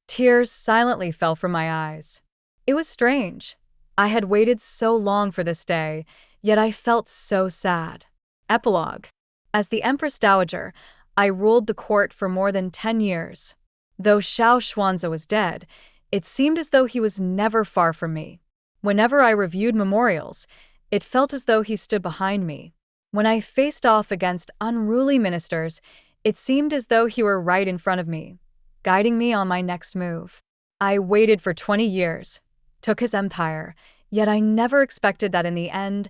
Speaker 1: Tears silently fell from my eyes. It was strange. I had waited so long for this day, yet I felt so sad. Epilogue. As the Empress Dowager, I ruled the court for more than 10 years. Though Xiao Xuanze was dead, it seemed as though he was never far from me. Whenever I reviewed memorials, it felt as though he stood behind me. When I faced off against unruly ministers, it seemed as though he were right in front of me, guiding me on my next move. I waited for 20 years, took his empire, yet I never expected that in the end,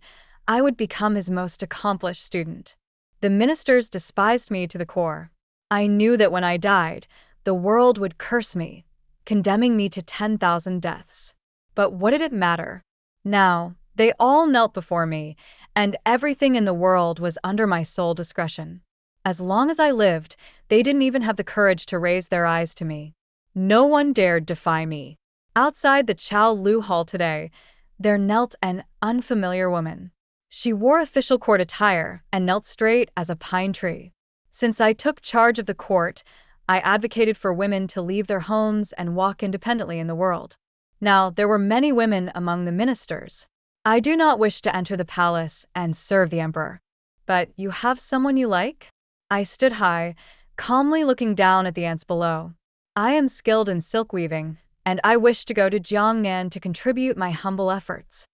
Speaker 1: I would become his most accomplished student. The ministers despised me to the core. I knew that when I died, the world would curse me, condemning me to 10,000 deaths. But what did it matter? Now, they all knelt before me, and everything in the world was under my sole discretion. As long as I lived, they didn't even have the courage to raise their eyes to me. No one dared defy me. Outside the Chao Lu Hall today, there knelt an unfamiliar woman. She wore official court attire and knelt straight as a pine tree. Since I took charge of the court, I advocated for women to leave their homes and walk independently in the world. Now, there were many women among the ministers. "I do not wish to enter the palace and serve the emperor." "But you have someone you like?" I stood high, calmly looking down at the ants below. "I am skilled in silk weaving, and I wish to go to Jiangnan to contribute my humble efforts."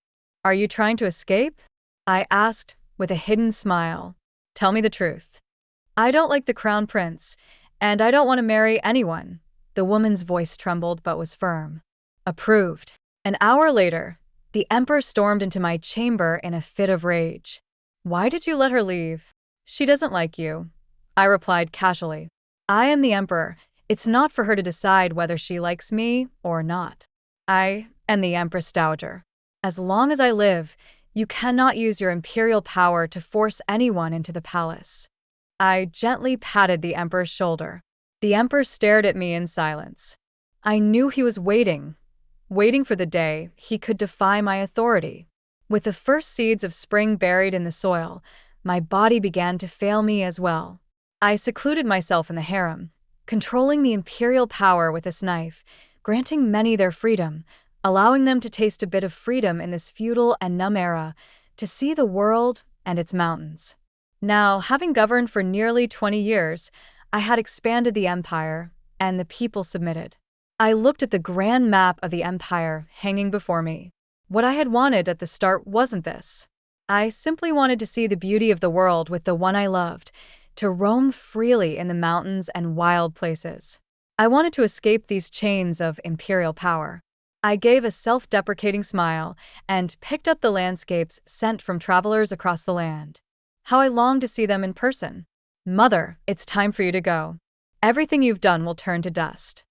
Speaker 1: "Are you trying to escape?" I asked, with a hidden smile. "Tell me the truth." "I don't like the crown prince, and I don't want to marry anyone." The woman's voice trembled but was firm. "Approved." An hour later, the emperor stormed into my chamber in a fit of rage. "Why did you let her leave?" "She doesn't like you," I replied casually. "I am the emperor. It's not for her to decide whether she likes me or not. I am the Empress Dowager. As long as I live, you cannot use your imperial power to force anyone into the palace." I gently patted the emperor's shoulder. The emperor stared at me in silence. I knew he was waiting for the day he could defy my authority. With the first seeds of spring buried in the soil, my body began to fail me as well. I secluded myself in the harem, controlling the imperial power with this knife, granting many their freedom, allowing them to taste a bit of freedom in this feudal and numb era, to see the world and its mountains. Now, having governed for nearly 20 years, I had expanded the empire, and the people submitted. I looked at the grand map of the empire hanging before me. What I had wanted at the start wasn't this. I simply wanted to see the beauty of the world with the one I loved, to roam freely in the mountains and wild places. I wanted to escape these chains of imperial power. I gave a self-deprecating smile and picked up the landscapes sent from travelers across the land. How I longed to see them in person. "Mother, it's time for you to go. Everything you've done will turn to dust."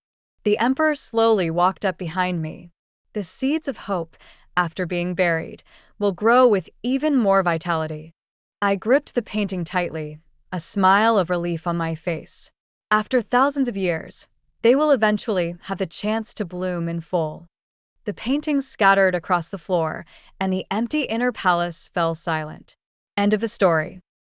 Speaker 1: The emperor slowly walked up behind me. The seeds of hope, after being buried, will grow with even more vitality. I gripped the painting tightly, a smile of relief on my face. After thousands of years, they will eventually have the chance to bloom in full. The paintings scattered across the floor, and the empty inner palace fell silent. End of the story.